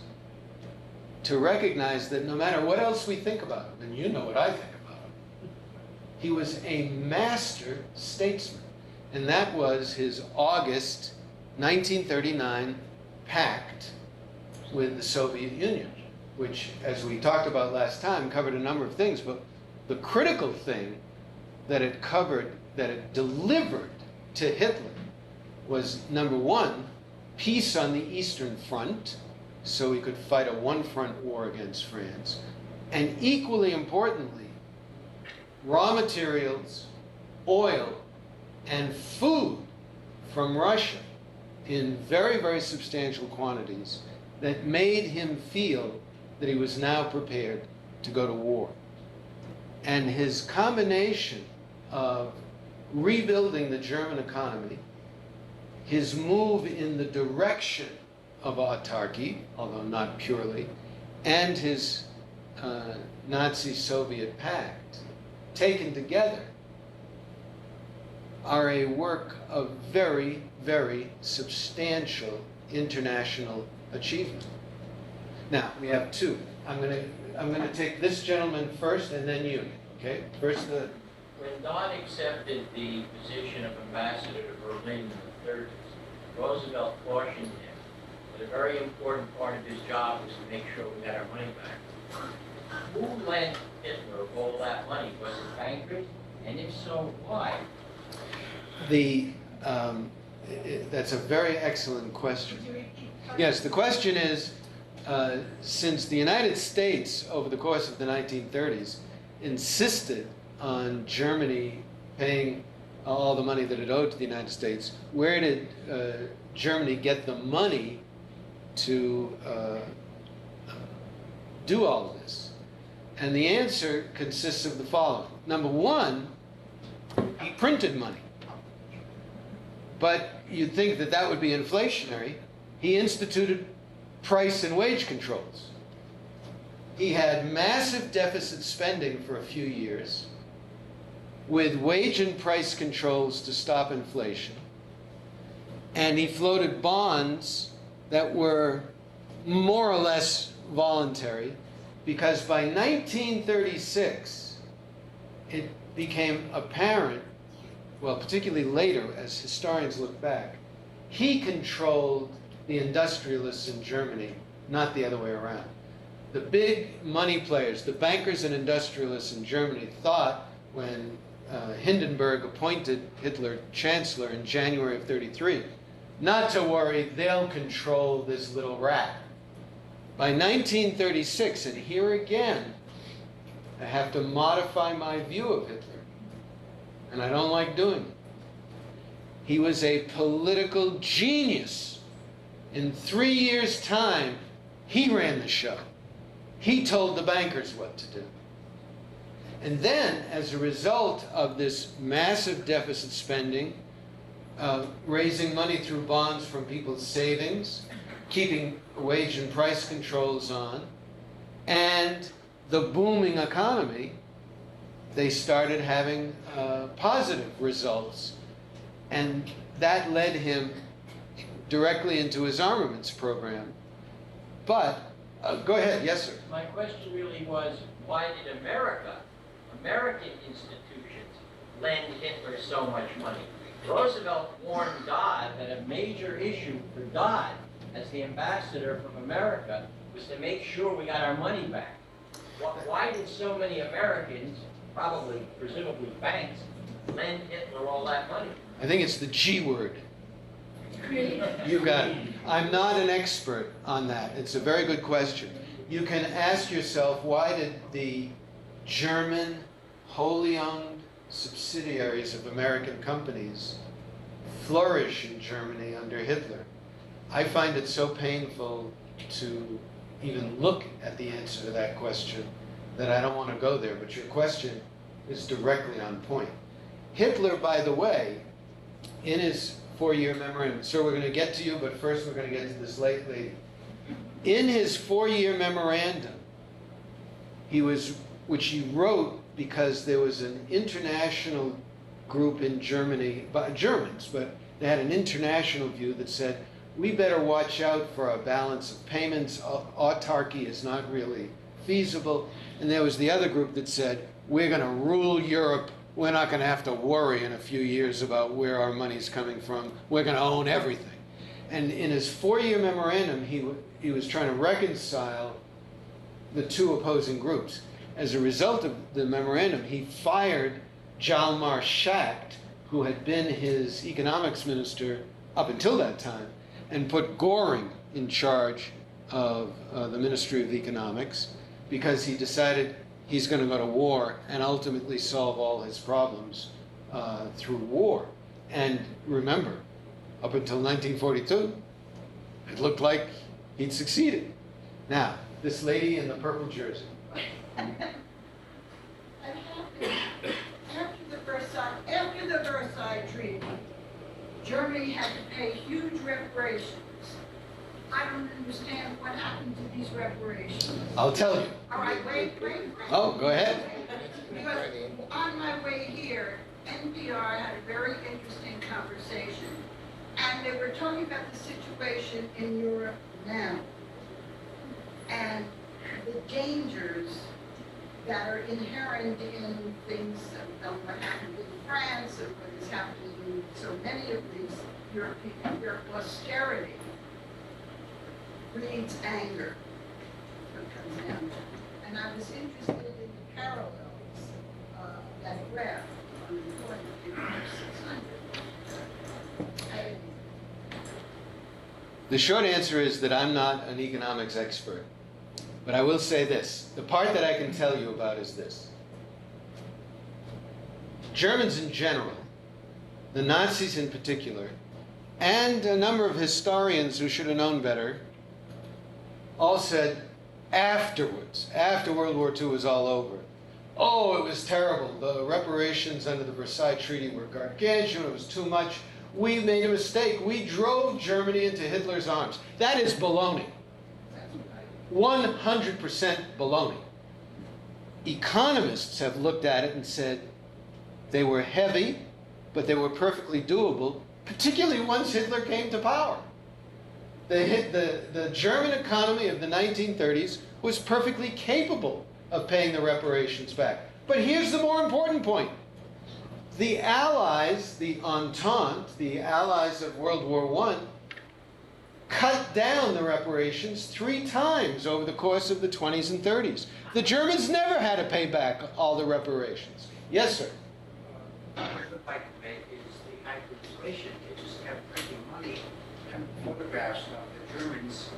to recognize that no matter what else we think about him, and you know what I think about him, he was a master statesman. And that was his August 1939 pact with the Soviet Union, which, as we talked about last time, covered a number of things. But the critical thing that it covered, that it delivered to Hitler, was, number one, peace on the Eastern Front, so he could fight a one-front war against France. And equally importantly, raw materials, oil, and food from Russia in very, very substantial quantities that made him feel that he was now prepared to go to war. And his combination of rebuilding the German economy, his move in the direction of autarky, although not purely, and his Nazi-Soviet pact, taken together, are a work of very, very substantial international achievement. Now, we have two. I'm going to take this gentleman first and then you, okay? First the... When Don accepted the position of ambassador to Berlin in the 30s, Roosevelt cautioned him that a very important part of his job was to make sure we got our money back. Who lent Hitler all that money? Was it bankers? And if so, why? That's a very excellent question. Yes, the question is, since the United States, over the course of the 1930s, insisted on Germany paying all the money that it owed to the United States, where did Germany get the money to do all of this? And the answer consists of the following. Number one, he printed money. But you'd think that that would be inflationary. He instituted price and wage controls. He had massive deficit spending for a few years with wage and price controls to stop inflation. And he floated bonds that were more or less voluntary, because by 1936, it became apparent, well, particularly later, as historians look back, he controlled the industrialists in Germany, not the other way around. The big money players, the bankers and industrialists in Germany, thought when Hindenburg appointed Hitler chancellor in January of '33, not to worry, they'll control this little rat. By 1936, and here again, I have to modify my view of Hitler, and I don't like doing it. He was a political genius. In 3 years' time, he ran the show. He told the bankers what to do. And then, as a result of this massive deficit spending, raising money through bonds from people's savings, keeping wage and price controls on, and the booming economy, they started having positive results. And that led him directly into his armaments program. But, go ahead, yes, sir. My question really was, why did American institutions, lend Hitler so much money? Roosevelt warned Dodd that a major issue for Dodd, as the ambassador from America, was to make sure we got our money back. Why did so many Americans, presumably banks, lend Hitler all that money? I think it's the G word. You got it. I'm not an expert on that. It's a very good question. You can ask yourself, why did the German wholly owned subsidiaries of American companies flourish in Germany under Hitler? I find it so painful to even look at the answer to that question that I don't want to go there, but your question is directly on point. Hitler, by the way, in his 4-year memorandum, so we're going to get to you, but first we're going to get to this late lady. In his 4-year memorandum, which he wrote because there was an international group in Germany, by Germans, but they had an international view that said, we better watch out for a balance of payments. Autarky is not really feasible. And there was the other group that said, we're going to rule Europe. We're not going to have to worry in a few years about where our money's coming from. We're going to own everything. And in his 4-year memorandum, he was trying to reconcile the two opposing groups. As a result of the memorandum, he fired Hjalmar Schacht, who had been his economics minister up until that time, and put Göring in charge of the Ministry of Economics, because he decided he's going to go to war and ultimately solve all his problems through war. And remember, up until 1942, it looked like he'd succeeded. Now, this lady in the purple jersey. After the Versailles Treaty, Germany had to pay huge reparations. I don't understand what happened to these reparations. I'll tell you. All right, wait. Oh, go ahead. Because on my way here, NPR had a very interesting conversation, and they were talking about the situation in Europe now, and the dangers that are inherent in things of what happened in France and what is happening in so many of these European, where austerity breeds anger, what comes down to. And I was interested in the parallels, that graph on employment in 600. The short answer is that I'm not an economics expert. But I will say this. The part that I can tell you about is this. Germans in general the Nazis in particular, and a number of historians who should have known better, all said afterwards, after World War II was all over, oh, it was terrible. The reparations under the Versailles Treaty were gargantuan. It was too much. We made a mistake. We drove Germany into Hitler's arms. That is baloney. 100% baloney. Economists have looked at it and said they were heavy, but they were perfectly doable, particularly once Hitler came to power. The German economy of the 1930s was perfectly capable of paying the reparations back. But here's the more important point. The Allies, the Entente, the Allies of World War I, cut down the reparations 3 times over the course of the 20s and 30s. The Germans never had to pay back all the reparations. Yes, sir. What I would like to make is the hyperinflation. They just kept printing money and photographs of the Germans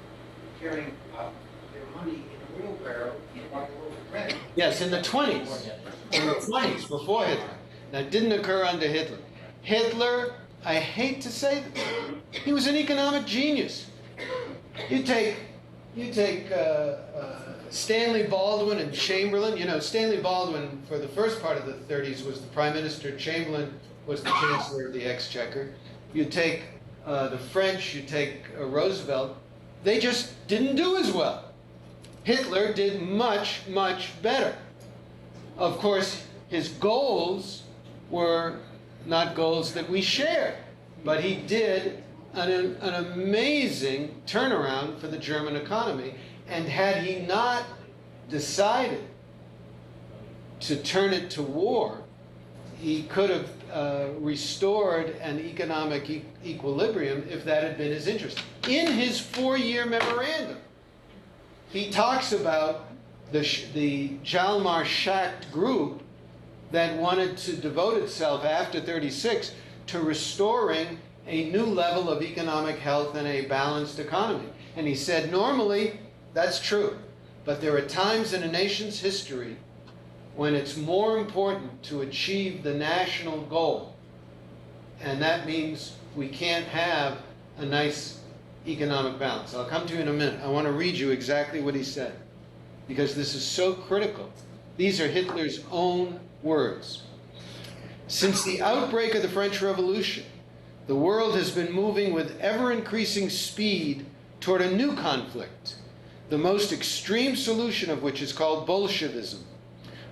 carrying their money in a wheelbarrow in white loaf bread. Yes, in the 20s. In the 20s, before Hitler. That didn't occur under Hitler. Hitler, I hate to say this, he was an economic genius. You take Stanley Baldwin and Chamberlain. You know, Stanley Baldwin, for the first part of the 30s, was the prime minister. Chamberlain was the chancellor of the exchequer. You take the French, you take Roosevelt. They just didn't do as well. Hitler did much, much better. Of course, his goals were not goals that we shared, but he did an amazing turnaround for the German economy. And had he not decided to turn it to war, he could have restored an economic equilibrium if that had been his interest. In his 4-year memorandum, he talks about the Jalmar Schacht group that wanted to devote itself after 36 to restoring a new level of economic health and a balanced economy. And he said, normally, that's true, but there are times in a nation's history when it's more important to achieve the national goal. And that means we can't have a nice economic balance. I'll come to you in a minute. I want to read you exactly what he said, because this is so critical. These are Hitler's own words. Since the outbreak of the French Revolution, the world has been moving with ever-increasing speed toward a new conflict, the most extreme solution of which is called Bolshevism,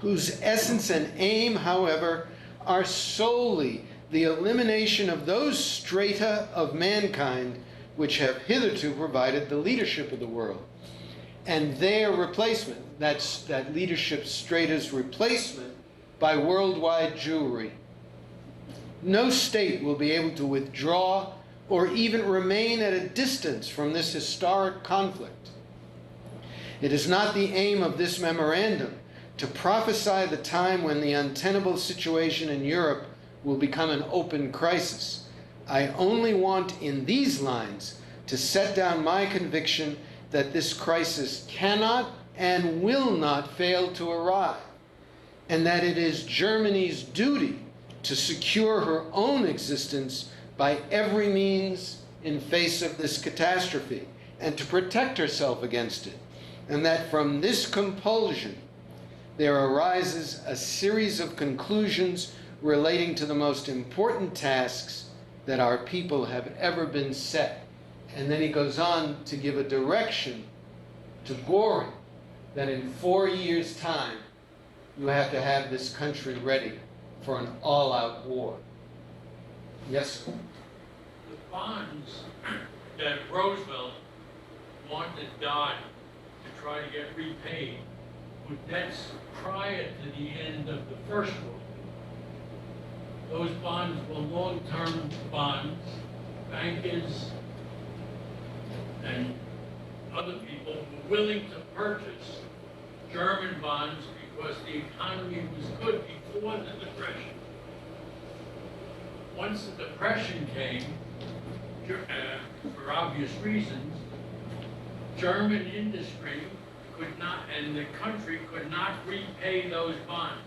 whose essence and aim, however, are solely the elimination of those strata of mankind which have hitherto provided the leadership of the world, and their replacement, that leadership strata's replacement, by worldwide Jewry. No state will be able to withdraw or even remain at a distance from this historic conflict. It is not the aim of this memorandum to prophesy the time when the untenable situation in Europe will become an open crisis. I only want in these lines to set down my conviction that this crisis cannot and will not fail to arrive, and that it is Germany's duty to secure her own existence by every means in face of this catastrophe, and to protect herself against it, and that from this compulsion there arises a series of conclusions relating to the most important tasks that our people have ever been set. And then he goes on to give a direction to Goring that in 4 years' time, you have to have this country ready for an all-out war. Yes, sir? The bonds that Roosevelt wanted Dodd to try to get repaid were debts prior to the end of the First World War. Those bonds were long-term bonds. Bankers and other people were willing to purchase German bonds because the economy was good before the Depression. Once the Depression came, for obvious reasons, German industry could not, and the country could not repay those bonds.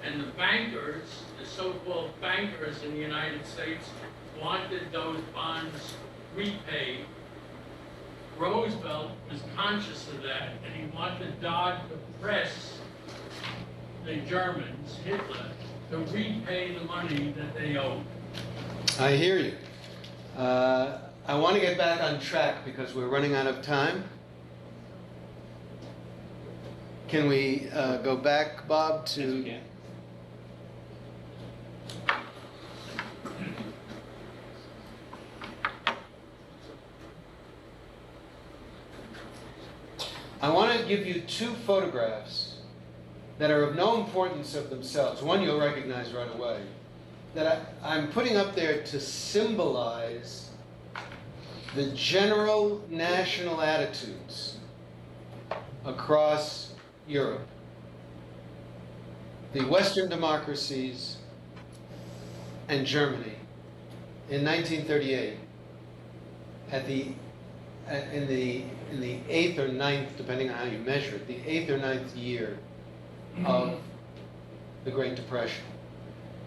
And the bankers, the so-called bankers in the United States, wanted those bonds repaid. Roosevelt was conscious of that, and he wanted Dodd to press the Germans, Hitler, to repay the money that they owed. I hear you. I want to get back on track because we're running out of time. Can we go back, Bob, to... Yes, I want to give you two photographs that are of no importance of themselves. One you'll recognize right away. That I'm putting up there to symbolize the general national attitudes across Europe. The Western democracies and Germany in 1938 in the 8th or 9th, depending on how you measure it, the 8th or 9th year of the Great Depression.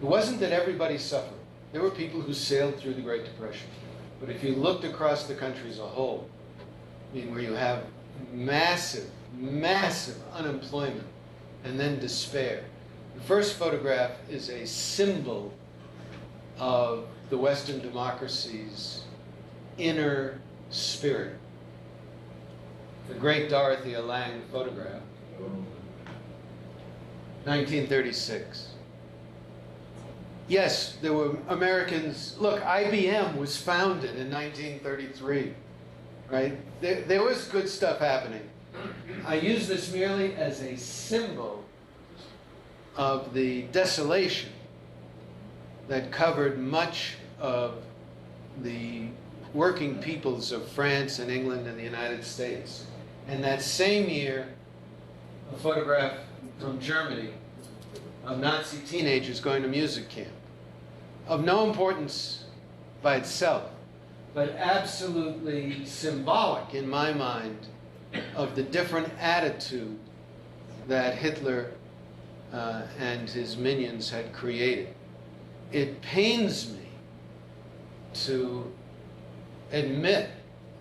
It wasn't that everybody suffered. There were people who sailed through the Great Depression. But if you looked across the country as a whole, I mean, where you have massive, massive unemployment and then despair. The first photograph is a symbol of the Western democracy's inner spirit. The great Dorothea Lange photograph, 1936. Yes, there were Americans. Look, IBM was founded in 1933, right? There was good stuff happening. I use this merely as a symbol of the desolation that covered much of the working peoples of France and England and the United States. And that same year, a photograph from Germany of Nazi teenagers going to music camp. Of no importance by itself, but absolutely symbolic in my mind of the different attitude that Hitler and his minions had created. It pains me to admit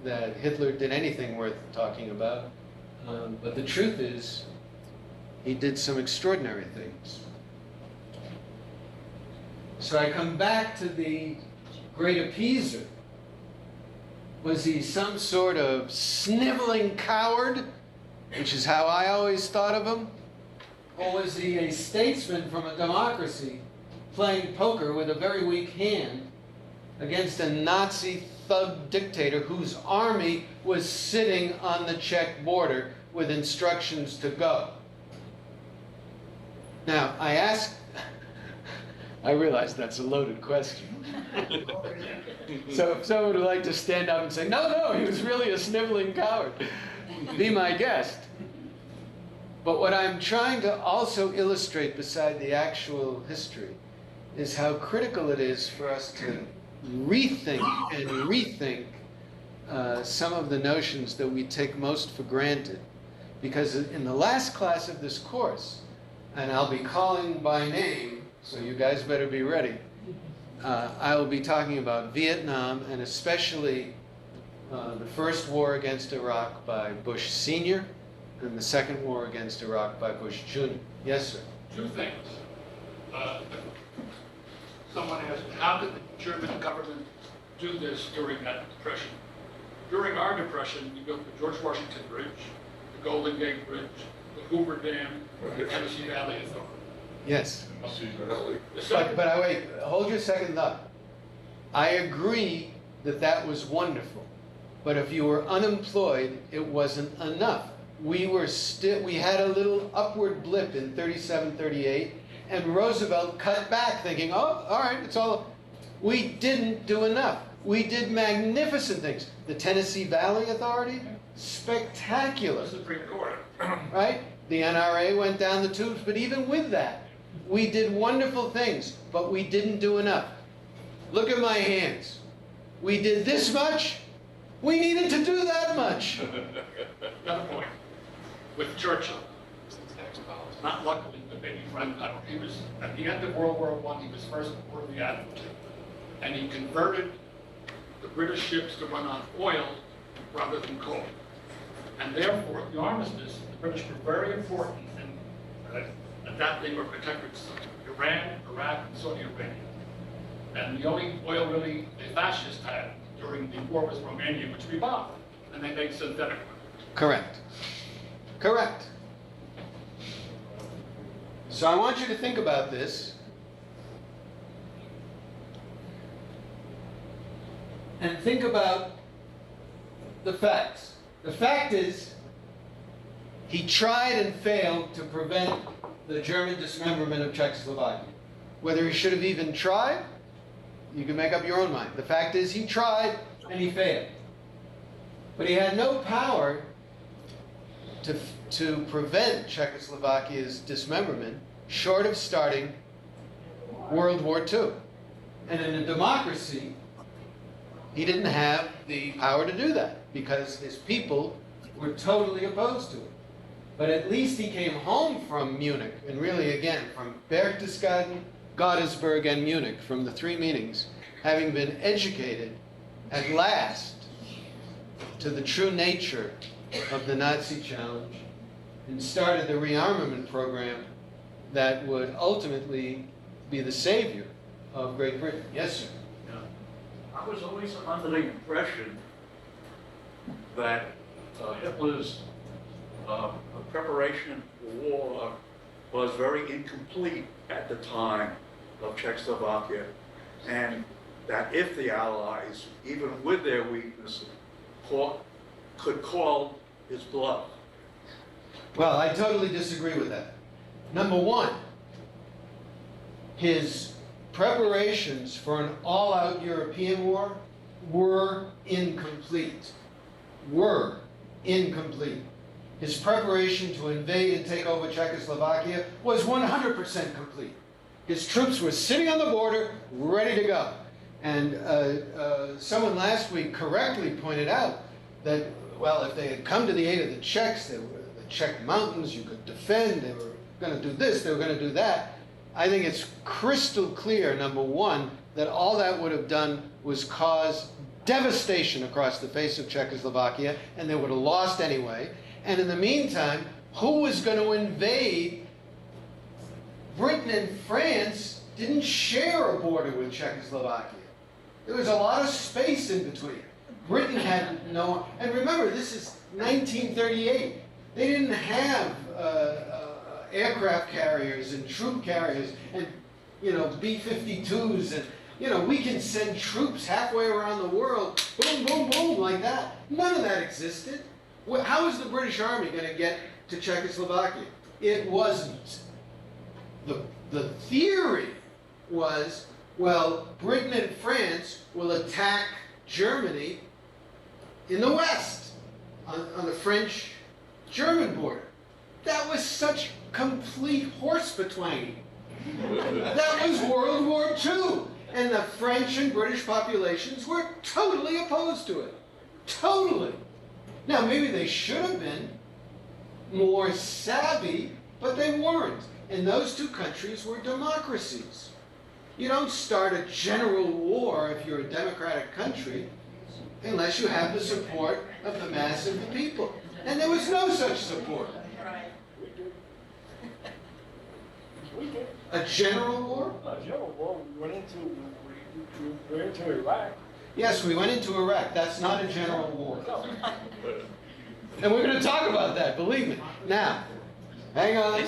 that Hitler did anything worth talking about, but the truth is, he did some extraordinary things. So I come back to the great appeaser. Was he some sort of sniveling coward, which is how I always thought of him? Or was he a statesman from a democracy playing poker with a very weak hand against a Nazi thug dictator whose army was sitting on the Czech border with instructions to go? Now, I realize that's a loaded question. So if someone would like to stand up and say, no, he was really a sniveling coward, be my guest. But what I'm trying to also illustrate beside the actual history is how critical it is for us to rethink and rethink some of the notions that we take most for granted. Because in the last class of this course, and I'll be calling by name, so you guys better be ready. I will be talking about Vietnam and especially the first war against Iraq by Bush Sr. and the second war against Iraq by Bush Jr. Yes, sir. Two things. Someone asked, how did the German government do this during that depression? During our depression, we built the George Washington Bridge, the Golden Gate Bridge, the Hoover Dam, the Tennessee Valley Authority. Yes. But But wait, hold your second thought. I agree that that was wonderful. But if you were unemployed, it wasn't enough. We had a little upward blip in 37, 38, and Roosevelt cut back thinking, oh, all right, it's all. We didn't do enough. We did magnificent things. The Tennessee Valley Authority, spectacular. the Supreme Court. Right? The NRA went down the tubes, but even with that, we did wonderful things, but we didn't do enough. Look at my hands. We did this much. We needed to do that much. Another point, with Churchill, not luckily, but maybe for he was, at the end of World War I, he was first worthy advocate. And he converted the British ships to run on oil rather than coal. And therefore, the armistice, the British were very important in adapting or protecting Iran, Iraq, and Saudi Arabia. And the only oil really the fascists had during the war with Romania, which we bombed, and they made synthetic oil. Correct. Correct. So I want you to think about this. And think about the facts. The fact is, he tried and failed to prevent the German dismemberment of Czechoslovakia. Whether he should have even tried, you can make up your own mind. The fact is, he tried and he failed. But he had no power to prevent Czechoslovakia's dismemberment short of starting World War II. And in a democracy, he didn't have the power to do that because his people were totally opposed to it. But at least he came home from Munich, and really again from Berchtesgaden, Godesberg, and Munich, from the three meetings, having been educated at last to the true nature of the Nazi challenge, and started the rearmament program that would ultimately be the savior of Great Britain. Yes, sir? I was always under the impression that Hitler's preparation for war was very incomplete at the time of Czechoslovakia, and that if the Allies, even with their weaknesses, could call his bluff. Well, I totally disagree with that. Number one, his preparations for an all-out European war were incomplete. Were incomplete. His preparation to invade and take over Czechoslovakia was 100% complete. His troops were sitting on the border, ready to go. And someone last week correctly pointed out that, well, if they had come to the aid of the Czechs, they were the Czech mountains, you could defend, they were going to do this, they were going to do that. I think it's crystal clear, number one, that all that would have done was cause devastation across the face of Czechoslovakia, and they would have lost anyway. And in the meantime, who was going to invade? Britain and France didn't share a border with Czechoslovakia. There was a lot of space in between. Britain had no, and remember, this is 1938. They didn't have aircraft carriers and troop carriers and, B-52s and, we can send troops halfway around the world, boom, boom, boom, like that. None of that existed. How is the British Army going to get to Czechoslovakia? It wasn't. The theory was, well, Britain and France will attack Germany in the west, on the French-German border. That was such complete horse-betwanging. That was World War II. And the French and British populations were totally opposed to it. Totally. Now, maybe they should have been more savvy, but they weren't. And those two countries were democracies. You don't start a general war if you're a democratic country unless you have the support of the mass of the people. And there was no such support. A general war? A general war. We went into Iraq. Yes, we went into Iraq. That's not a general war. And we're going to talk about that, believe me. Now, hang on.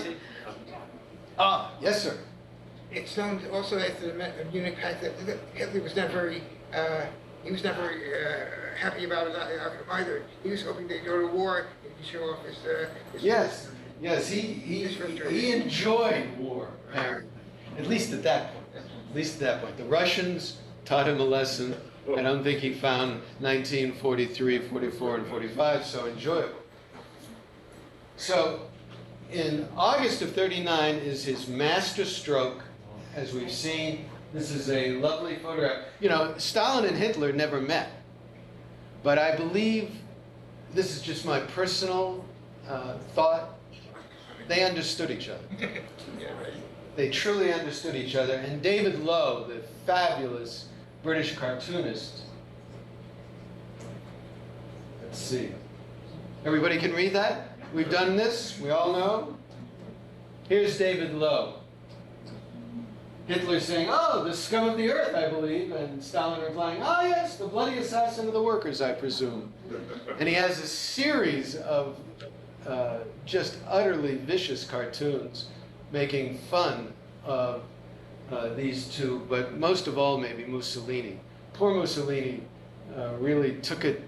Yes, sir. It sounds also after the Munich Pact that Hitler was not very, happy about it either. He was hoping to go to war and show off his Yes, he enjoyed war, apparently. At least at that point. The Russians taught him a lesson. I don't think he found 1943, 44, and 45 so enjoyable. So, in August of '39 is his master stroke, as we've seen. This is a lovely photograph. Stalin and Hitler never met. But I believe, this is just my personal thought, they understood each other. Yeah, right. They truly understood each other. And David Lowe, the fabulous British cartoonist, let's see. Everybody can read that? We've done this, we all know. Here's David Lowe. Hitler saying, "Oh, the scum of the earth, I believe," and Stalin replying, "Oh yes, the bloody assassin of the workers, I presume." And he has a series of just utterly vicious cartoons making fun of these two, but most of all maybe Mussolini. Poor Mussolini really took it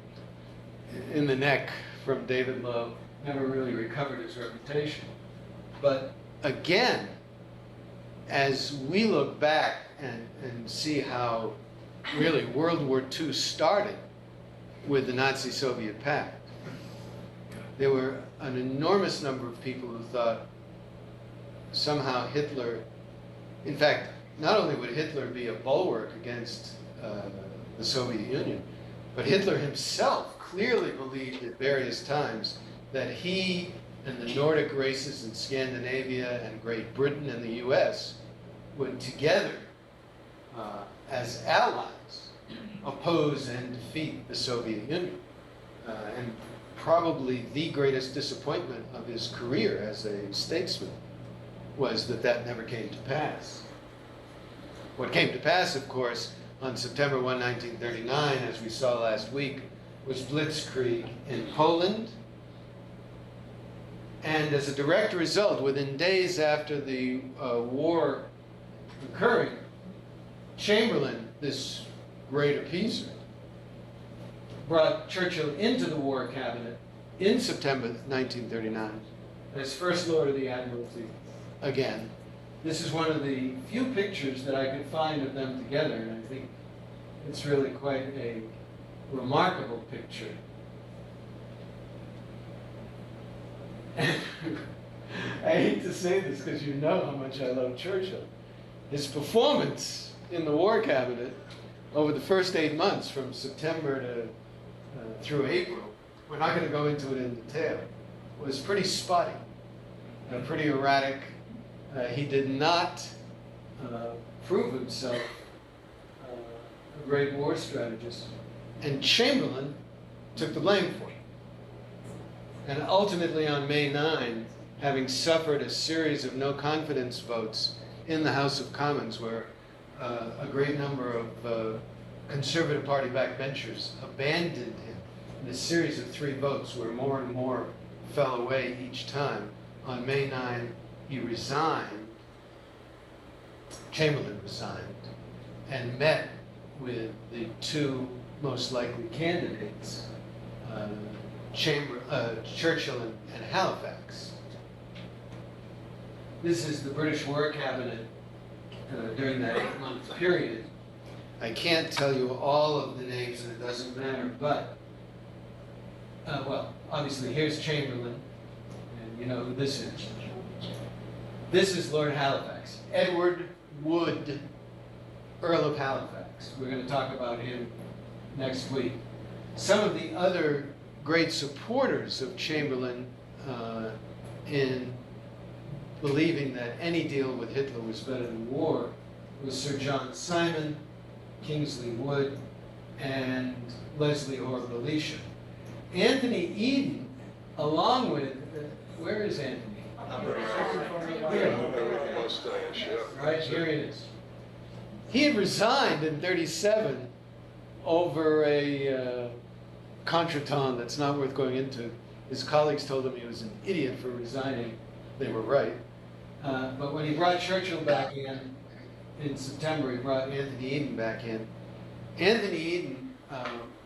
in the neck from David Lowe, never really recovered his reputation. But again, as we look back and see how really World War II started with the Nazi-Soviet pact, there were an enormous number of people who thought somehow Hitler, in fact, not only would Hitler be a bulwark against the Soviet Union, but Hitler himself clearly believed at various times that he and the Nordic races in Scandinavia and Great Britain and the US would together, as allies, oppose and defeat the Soviet Union. And probably the greatest disappointment of his career as a statesman was that that never came to pass. What came to pass, of course, on September 1, 1939, as we saw last week, was blitzkrieg in Poland. And as a direct result, within days after the war occurring, Chamberlain, this great appeaser, brought Churchill into the War Cabinet in September 1939 as First Lord of the Admiralty again. This is one of the few pictures that I could find of them together, and I think it's really quite a remarkable picture. I hate to say this because you know how much I love Churchill. His performance in the War Cabinet over the first 8 months, from September to through April, we're not going to go into it in detail, was pretty spotty, pretty erratic. He did not prove himself a great war strategist, and Chamberlain took the blame for it. And ultimately on May 9, having suffered a series of no-confidence votes in the House of Commons, where a great number of Conservative Party backbenchers abandoned him in a series of 3 votes where more and more fell away each time. On May 9, he resigned, Chamberlain resigned, and met with the 2 most likely candidates, Churchill and Halifax. This is the British War Cabinet during that 8-month period. I can't tell you all of the names, and it doesn't matter, but, well, obviously here's Chamberlain, and you know who this is. This is Lord Halifax, Edward Wood, Earl of Halifax. We're going to talk about him next week. Some of the other great supporters of Chamberlain in believing that any deal with Hitler was better than war was Sir John Simon, Kingsley Wood, and Leslie Orr Belisha. Anthony Eden, along with, where is Anthony? Right, here he is. He had resigned in 1937 over a contretemps that's not worth going into. His colleagues told him he was an idiot for resigning. They were right. But when he brought Churchill back in September, he brought Anthony Eden back in. Anthony Eden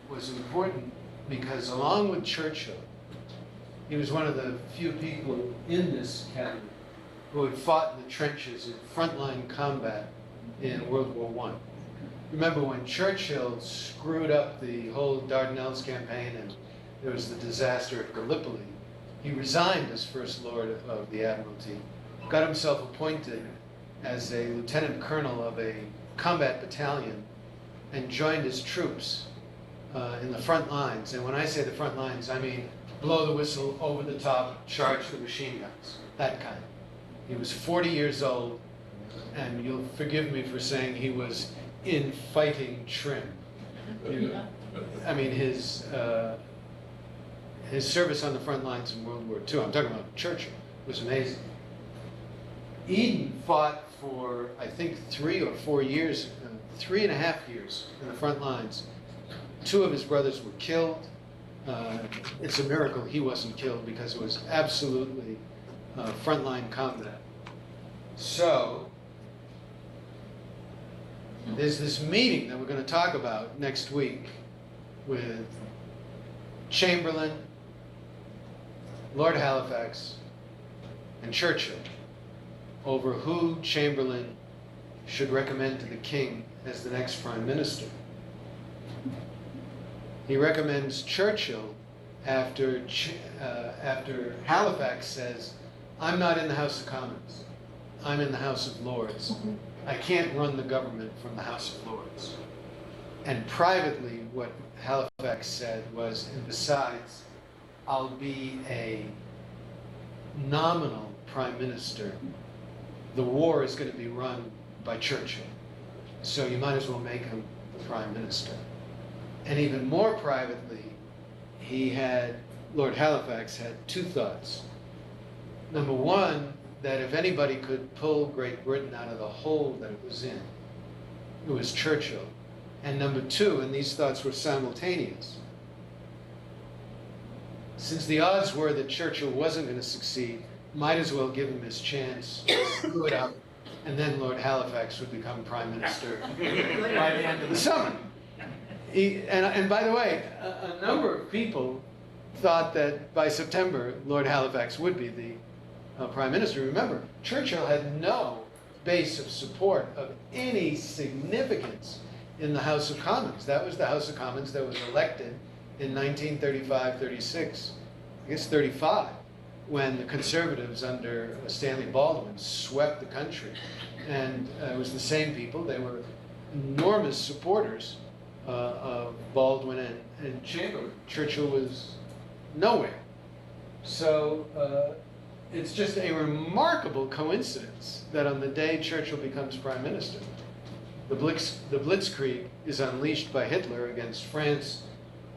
was important because along with Churchill, he was one of the few people in this cabinet who had fought in the trenches in frontline combat in World War I. Remember when Churchill screwed up the whole Dardanelles campaign and there was the disaster at Gallipoli, he resigned as First Lord of the Admiralty, got himself appointed as a lieutenant colonel of a combat battalion, and joined his troops in the front lines. And when I say the front lines, I mean blow the whistle, over the top, charge the machine guns, that kind. He was 40 years old, and you'll forgive me for saying he was in fighting trim. I mean, his service on the front lines in World War II, I'm talking about Churchill, was amazing. Eden fought for, I think, 3 or 4 years, 3.5 years in the front lines. 2 of his brothers were killed. It's a miracle he wasn't killed because it was absolutely frontline combat. So, there's this meeting that we're going to talk about next week with Chamberlain, Lord Halifax, and Churchill over who Chamberlain should recommend to the king as the next prime minister. He recommends Churchill after Halifax says, I'm not in the House of Commons, I'm in the House of Lords. I can't run the government from the House of Lords. And privately, what Halifax said was, and besides, I'll be a nominal prime minister. The war is going to be run by Churchill. So you might as well make him the prime minister. And even more privately, Lord Halifax had 2 thoughts. Number one, that if anybody could pull Great Britain out of the hole that it was in, it was Churchill. And number 2, and these thoughts were simultaneous, since the odds were that Churchill wasn't going to succeed, might as well give him his chance, screw it up, and then Lord Halifax would become prime minister by the end of the summer. And by the way, a number of people thought that by September, Lord Halifax would be the prime minister. Remember, Churchill had no base of support of any significance in the House of Commons. That was the House of Commons that was elected in 1935-36, I guess 35, when the Conservatives under Stanley Baldwin swept the country. And it was the same people. They were enormous supporters of Baldwin and Chamberlain. Churchill was nowhere. So it's just a remarkable coincidence that on the day Churchill becomes prime minister, the Blitzkrieg is unleashed by Hitler against France,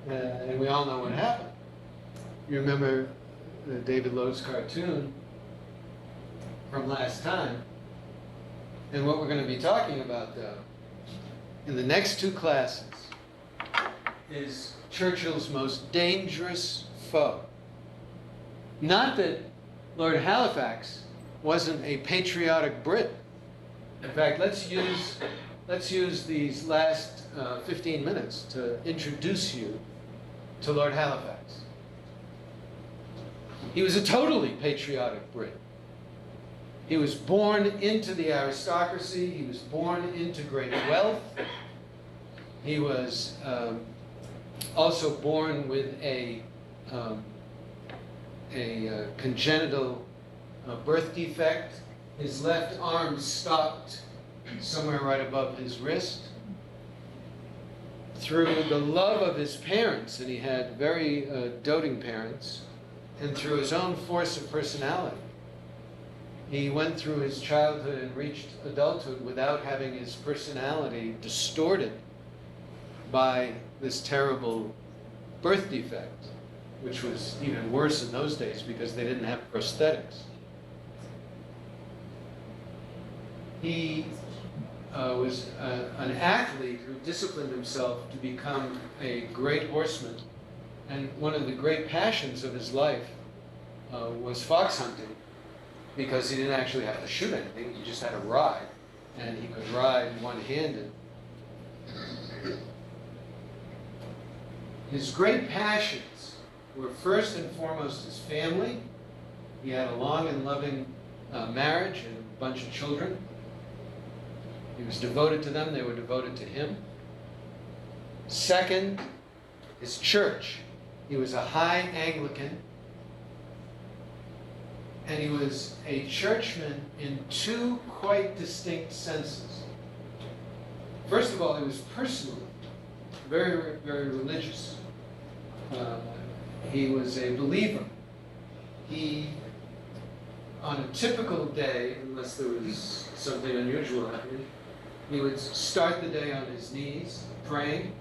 and we all know what happened. You remember David Lowe's cartoon from last time, and what we're going to be talking about, though, in the next 2 classes, is Churchill's most dangerous foe. Not that Lord Halifax wasn't a patriotic Brit. In fact, let's use these last 15 minutes to introduce you to Lord Halifax. He was a totally patriotic Brit. He was born into the aristocracy. He was born into great wealth. He was also born with a congenital birth defect. His left arm stopped somewhere right above his wrist. Through the love of his parents, and he had very doting parents, and through his own force of personality, he went through his childhood and reached adulthood without having his personality distorted by this terrible birth defect, which was even worse in those days because they didn't have prosthetics. He was an athlete who disciplined himself to become a great horseman, and one of the great passions of his life was fox hunting, because he didn't actually have to shoot anything, he just had to ride, and he could ride one-handed. His great passions were first and foremost his family. He had a long and loving marriage and a bunch of children. He was devoted to them, they were devoted to him. Second, his church. He was a high Anglican, and he was a churchman in 2 quite distinct senses. First of all, he was personally very, very religious. He was a believer. He on a typical day, unless there was something unusual happening, he would start the day on his knees, praying,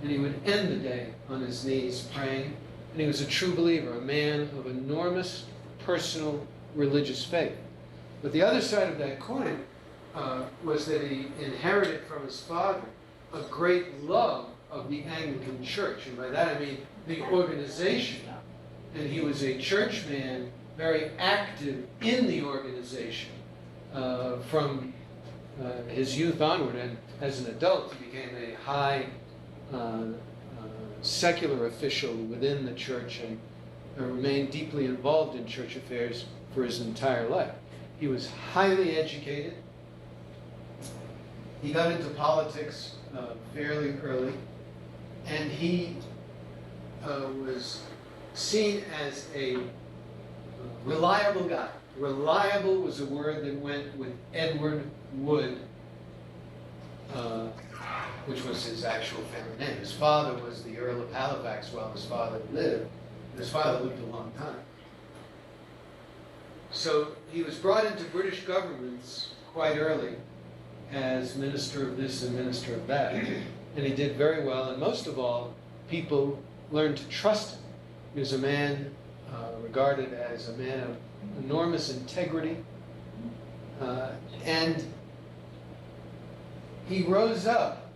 and he would end the day on his knees, praying. And he was a true believer, a man of enormous personal religious faith. But the other side of that coin was that he inherited from his father a great love of the Anglican Church. And by that I mean the organization. And he was a churchman, very active in the organization from his youth onward. And as an adult, he became a high secular official within the church and remained deeply involved in church affairs for his entire life. He was highly educated. He got into politics fairly early, and he was seen as a reliable guy. Reliable was a word that went with Edward Wood, which was his actual family name. His father was the Earl of Halifax while his father lived. His father lived a long time. So he was brought into British governments quite early as minister of this and minister of that. And he did very well. And most of all, people learned to trust him. He was a man regarded as a man of enormous integrity. And he rose up,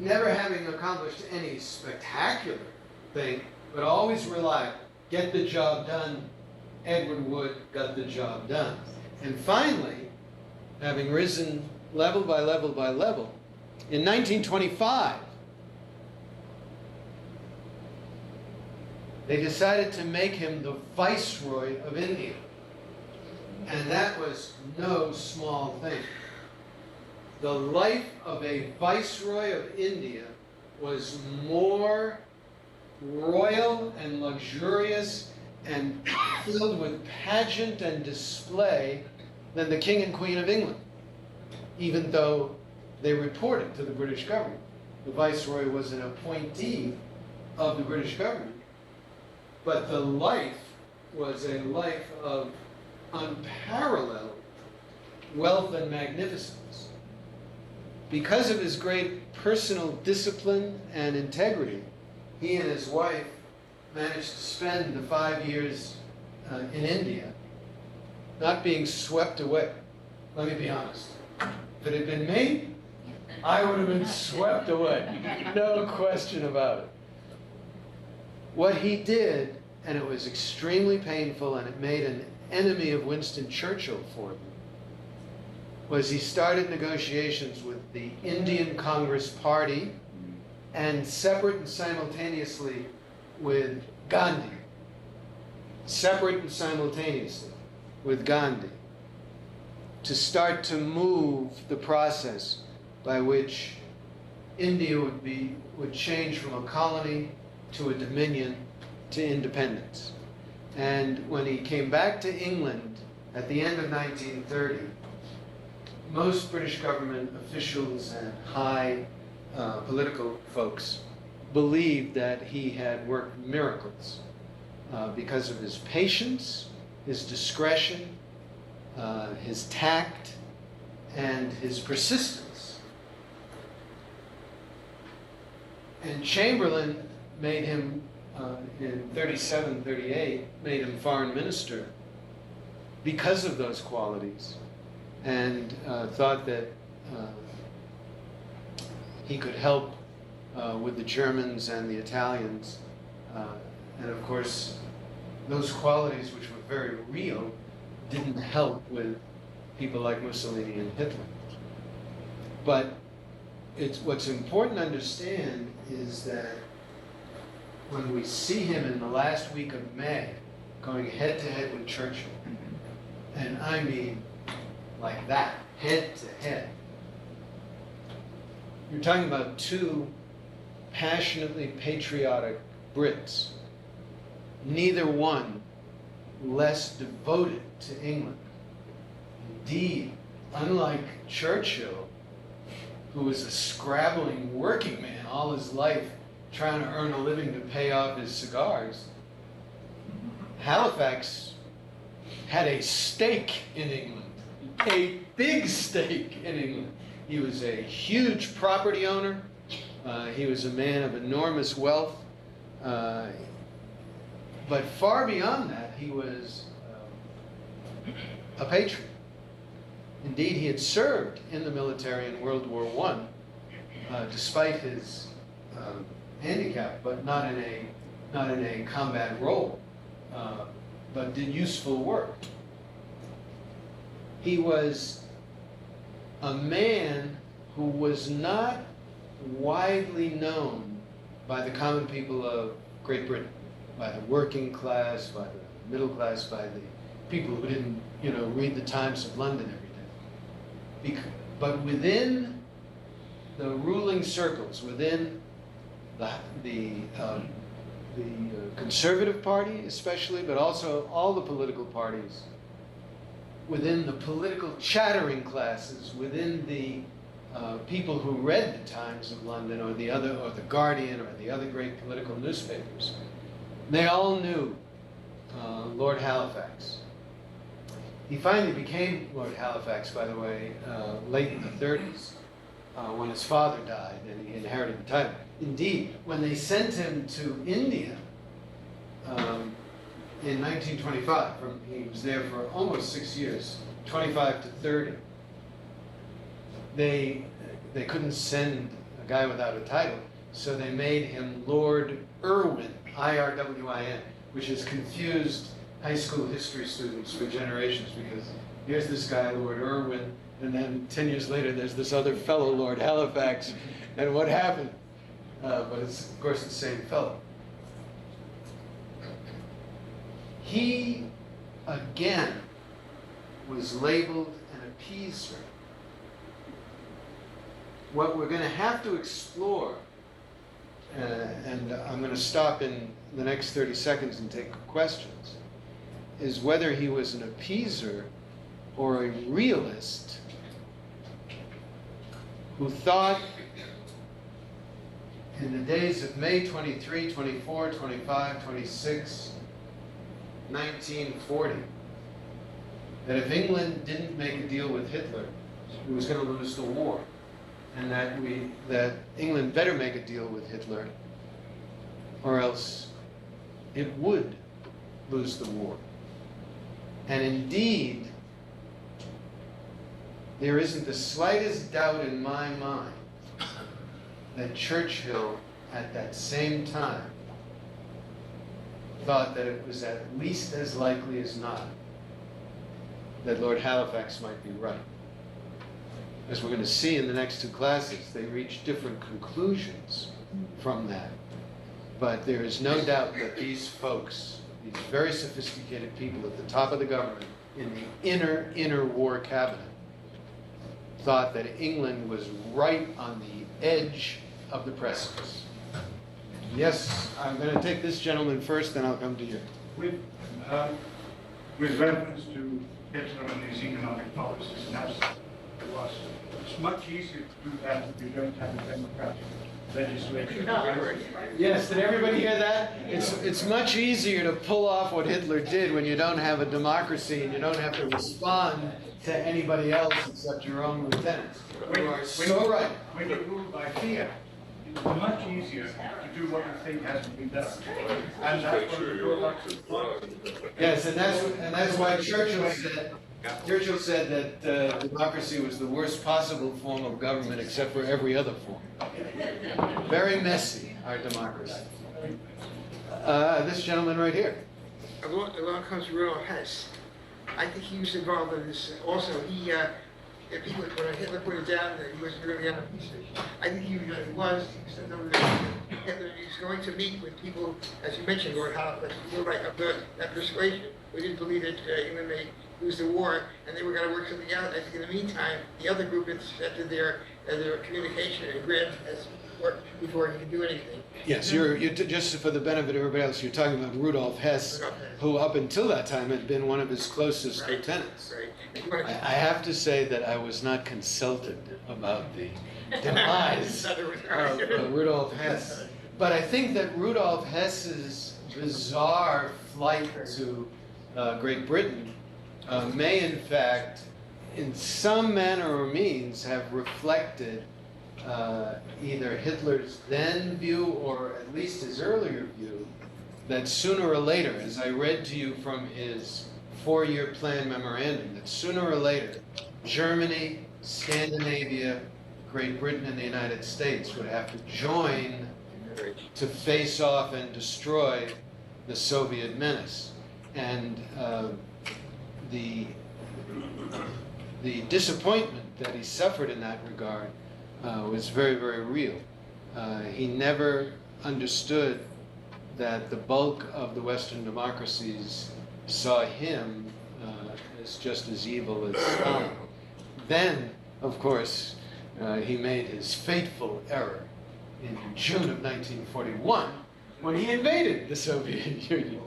never having accomplished any spectacular thing, but always reliable. Get the job done. Edward Wood got the job done. And finally, having risen level by level by level, in 1925, they decided to make him the Viceroy of India. And that was no small thing. The life of a Viceroy of India was more royal and luxurious and filled with pageant and display than the King and Queen of England, even though they reported to the British government. The Viceroy was an appointee of the British government, but the life was a life of unparalleled wealth and magnificence. Because of his great personal discipline and integrity, he and his wife managed to spend the 5 years in India not being swept away. Let me be honest. If it had been me, I would have been swept away. No question about it. What he did, and it was extremely painful, and it made an enemy of Winston Churchill for him, was he started negotiations with the Indian Congress Party and separate and simultaneously with Gandhi. Separate and simultaneously with Gandhi, to start to move the process by which India would change from a colony to a dominion to independence. And when he came back to England at the end of 1930, most British government officials and high political folks believed that he had worked miracles because of his patience, his discretion, his tact, and his persistence. And Chamberlain made him, in 37, 38, made him foreign minister because of those qualities, and thought that he could help with the Germans and the Italians. And of course, those qualities, which were very real, didn't help with people like Mussolini and Hitler. But what's important to understand is that when we see him in the last week of May going head to head with Churchill, and I mean like that, head to head, you're talking about two passionately patriotic Brits, neither one less devoted to England. Indeed, unlike Churchill, who was a scrabbling working man all his life trying to earn a living to pay off his cigars, Halifax had a stake in England, a big stake in England. He was a huge property owner. He was a man of enormous wealth. But far beyond that, he was a patriot. Indeed, he had served in the military in World War I, despite his handicap, but not in a combat role, but did useful work. He was a man who was not widely known by the common people of Great Britain, by the working class, by the middle class, by the people who didn't, read the Times of London every day. But within the ruling circles, within the Conservative Party especially, but also all the political parties, within the political chattering classes, within the people who read the Times of London or the Guardian or the other great political newspapers, they all knew Lord Halifax. He finally became Lord Halifax, by the way, late in the 30s, when his father died and he inherited the title. Indeed, when they sent him to India in 1925, he was there for almost 6 years, 25 to 30. They couldn't send a guy without a title, so they made him Lord Irwin, I-R-W-I-N, which has confused high school history students for generations, because here's this guy, Lord Irwin, and then 10 years later there's this other fellow, Lord Halifax, and what happened? But it's, of course, the same fellow. He, again, was labeled an appeaser. What we're going to have to explore, and I'm going to stop in the next 30 seconds and take questions, is whether he was an appeaser or a realist who thought in the days of May 23, 24, 25, 26, 1940, that if England didn't make a deal with Hitler, it was going to lose the war, and that England better make a deal with Hitler, or else it would lose the war. And indeed, there isn't the slightest doubt in my mind that Churchill, at that same time, thought that it was at least as likely as not that Lord Halifax might be right. As we're going to see in the next two classes, they reach different conclusions from that. But there is no doubt that these folks, these very sophisticated people at the top of the government, in the inner war cabinet, thought that England was right on the edge of the precipice. Yes, I'm going to take this gentleman first, then I'll come to you. With reference to Hitler and his economic policies, and as it was, it's much easier to do that if you don't have a democratic legislation. Yes, did everybody hear that? It's much easier to pull off what Hitler did when you don't have a democracy and you don't have to respond to anybody else except your own lieutenants. You are so right. When you rule by fear, it's much easier to do what you think hasn't been done. And that's what the Wallach. Yes, and that's why Churchill said that democracy was the worst possible form of government except for every other form. Very messy, our democracy. This gentleman right here. Along comes Rudolf Hess. I think he was involved in this. Also, people, when Hitler put it down, he wasn't really on a peace mission. I think he was sent over there. Hitler was going to meet with people, as you mentioned, Lord Halifax. You were right, of that persuasion. We didn't believe that England may lose the war, and they were going to work something out. I think in the meantime, the other group intercepted their communication and grabbed as before he could do anything. Yes, you're just for the benefit of everybody else, you're talking about Rudolf Hess, who up until that time had been one of his closest lieutenants. Right. I have to say that I was not consulted about the demise of Rudolf Hess. But I think that Rudolf Hess's bizarre flight to Great Britain may in fact, in some manner or means, have reflected either Hitler's then view or at least his earlier view that sooner or later, as I read to you from his 4-year plan memorandum, that sooner or later Germany, Scandinavia, Great Britain, and the United States would have to join to face off and destroy the Soviet menace. And the disappointment that he suffered in that regard was very, very real. He never understood that the bulk of the Western democracies saw him as just as evil as Stalin. Then, of course, he made his fateful error in June of 1941 when he invaded the Soviet Union.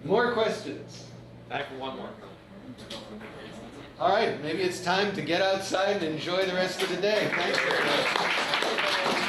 More questions? Time for one more. All right, maybe it's time to get outside and enjoy the rest of the day. Thank you.